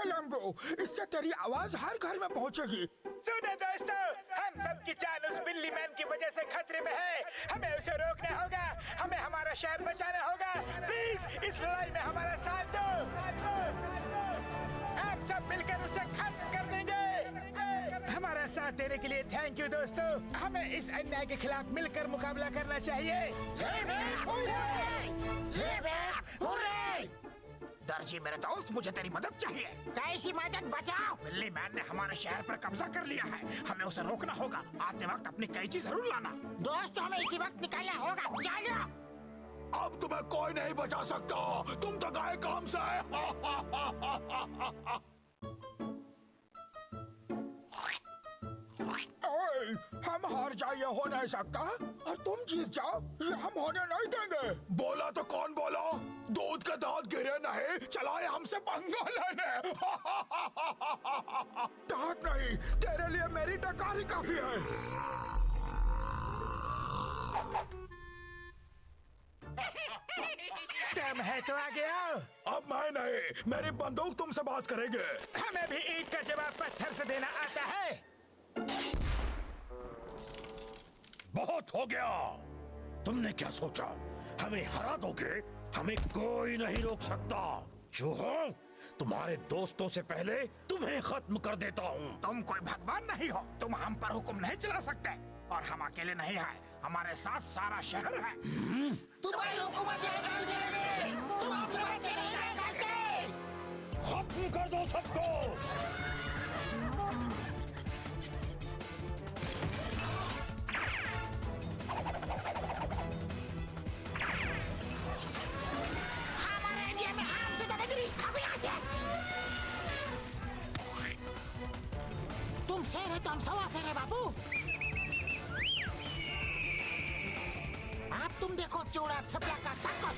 लंबो, इससे तेरी आवाज हर घर में पहुंचेगी। सुनो दोस्तों, हम सबकी जान उस बिल्ली मैन की वजह से खतरे में है। हमें उसे रोकना होगा, हमें हमारा शहर बचाना होगा। प्लीज इस लड़ाई में हमारा साथ दो। आप सब मिलकर उसे खत्म कर देंगे। हमारा साथ देने के लिए थैंक यू दोस्तों। हमें इस अन्याय के खिलाफ मिलकर मुकाबला करना चाहिए। दर्जी मेरे दोस्त, मुझे तेरी मदद चाहिए। कैसी मदद? बताओ। बिल्ली मैन ने हमारे शहर पर कब्जा कर लिया है, हमें उसे रोकना होगा। आते वक्त अपनी कैंची जरूर लाना। दोस्त, हमें इसी वक्त निकलना होगा। चलो। अब तुम्हें कोई नहीं बचा सकता, तुम तो गए काम से। ओए, हम हार जाए ये हो नहीं सकता, और तुम जीत जाओ ये हम होने नहीं देंगे। बोला तो कौन बोला? दूध का दांत गिरे नहीं, चलाए हमसे पंगा लेने। दांत नहीं, तेरे लिए मेरी डकारी काफी है। तुम है तो आगे आओ। अब मैं नहीं, मेरी बंदूक तुमसे बात करेंगे। हमें भी ईंट का जवाब पत्थर से देना आता है। बहुत हो गया। तुमने क्या सोचा हमें हरा दोगे? हमें कोई नहीं रोक सकता। जो हो, तुम्हारे दोस्तों से पहले तुम्हें खत्म कर देता हूँ। तुम कोई भगवान नहीं हो, तुम हम पर हुक्म नहीं चला सकते, और हम अकेले नहीं हैं, हमारे साथ सारा शहर है। तुम्हारी हुकूमत नहीं चलेगी। तुम हमसे बचे नहीं रह सकते। खत्म कर दो सबको। हमारे एरिया में हमसे दबेगी। भागो यहाँ से। तुम शेर है तो हम सवा शेर है बाबू। अब तुम देखो चूड़ा थपला का ताकत।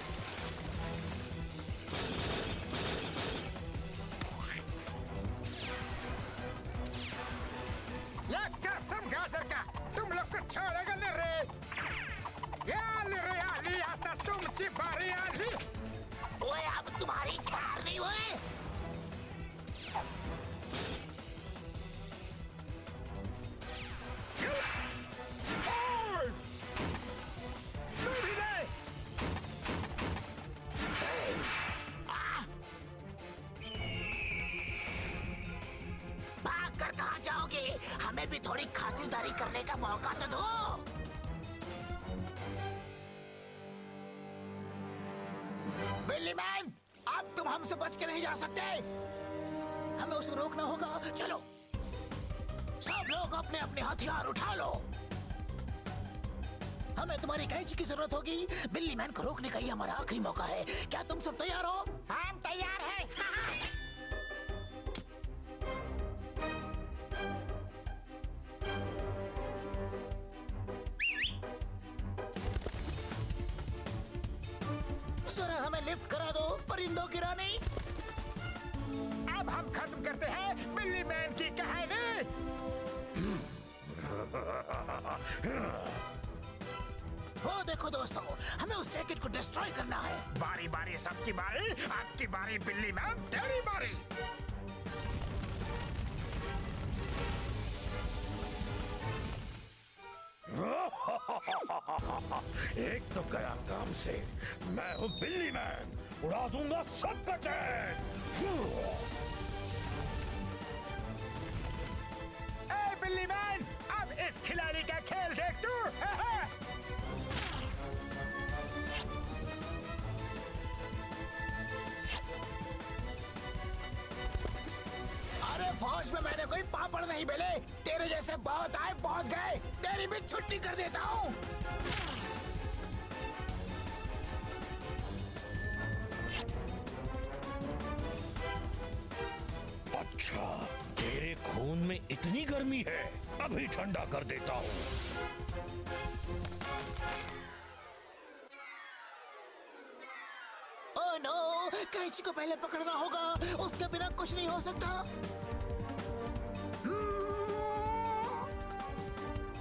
थोड़ी खातिरदारी करने का मौका तो दो। बिल्ली मैन, अब तुम हमसे बच के नहीं जा सकते। हमें उसे रोकना होगा। चलो सब लोग अपने अपने हथियार उठा लो। हमें तुम्हारी कैंची की जरूरत होगी। बिल्ली मैन को रोकने का ये हमारा आखिरी मौका है। क्या तुम सब तैयार हो? हम तैयार हैं। जरा हमें लिफ्ट करा दो, परिंदों की रानी। अब हम खत्म करते हैं बिल्ली मैन की कहानी। वो देखो दोस्तों, हमें उस जैकेट को डिस्ट्रॉय करना है। बारी बारी सबकी बारी, आपकी बारी बिल्ली मैन, तेरी बारी। एक तो गया काम से। मैं हूँ बिल्ली मैन, उड़ा दूंगा सबका चैन। ए बिल्ली मैन, अब इस खिलाड़ी का खेल देख तू। अरे फौज में मैंने कोई पापड़ नहीं बेले। तेरे जैसे बहुत आए बहुत गए। तेरी भी छुट्टी कर देता हूँ। अच्छा, तेरे खून में इतनी गर्मी है, अभी ठंडा कर देता हूँ। ओह नो, कैंची को पहले पकड़ना होगा। उसके बिना कुछ नहीं हो सकता।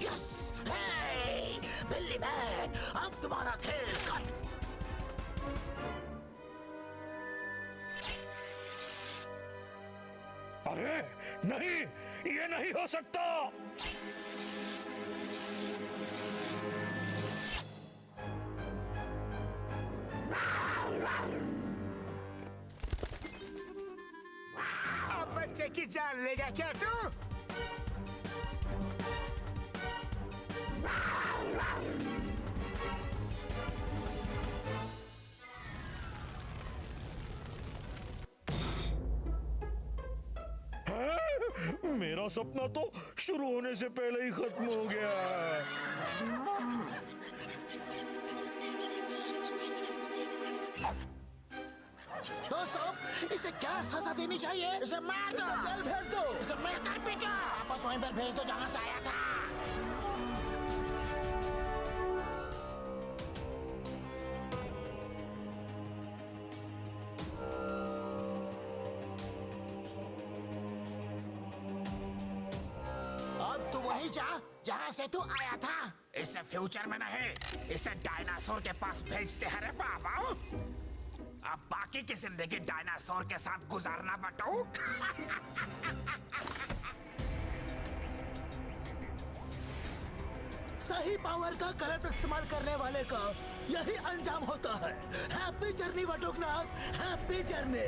यस, हे, बिल्ली मैन, अब तुम्हारा खेल खत्म। अरे नहीं, ये नहीं हो सकता। अब बच्चे की जान लेगा क्या तू? मेरा सपना तो शुरू होने से पहले ही खत्म हो गया। दोस्तों, इसे क्या सजा देनी चाहिए? इसे मार दो, जेल भेज दो। इसे मिलकर पीटो, वापस वहीं पर भेज दो जहाँ से आया था। अब तू वहीं जा जहाँ से तू आया था। इसे फ्यूचर में नहीं, इसे डायनासोर के पास भेजते हैं रे बाबा। अब बाकी की जिंदगी डायनासोर के साथ गुजारना बटू। सही पावर का गलत इस्तेमाल करने वाले का यही अंजाम होता है। Happy journey Batuknath, happy journey.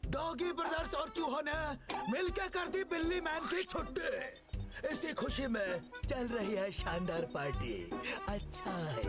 Doggy brothers और चूहों ने मिलकर कर दी बिल्ली मैन की छुट्टी। इसी खुशी में चल रही है शानदार पार्टी। अच्छा है।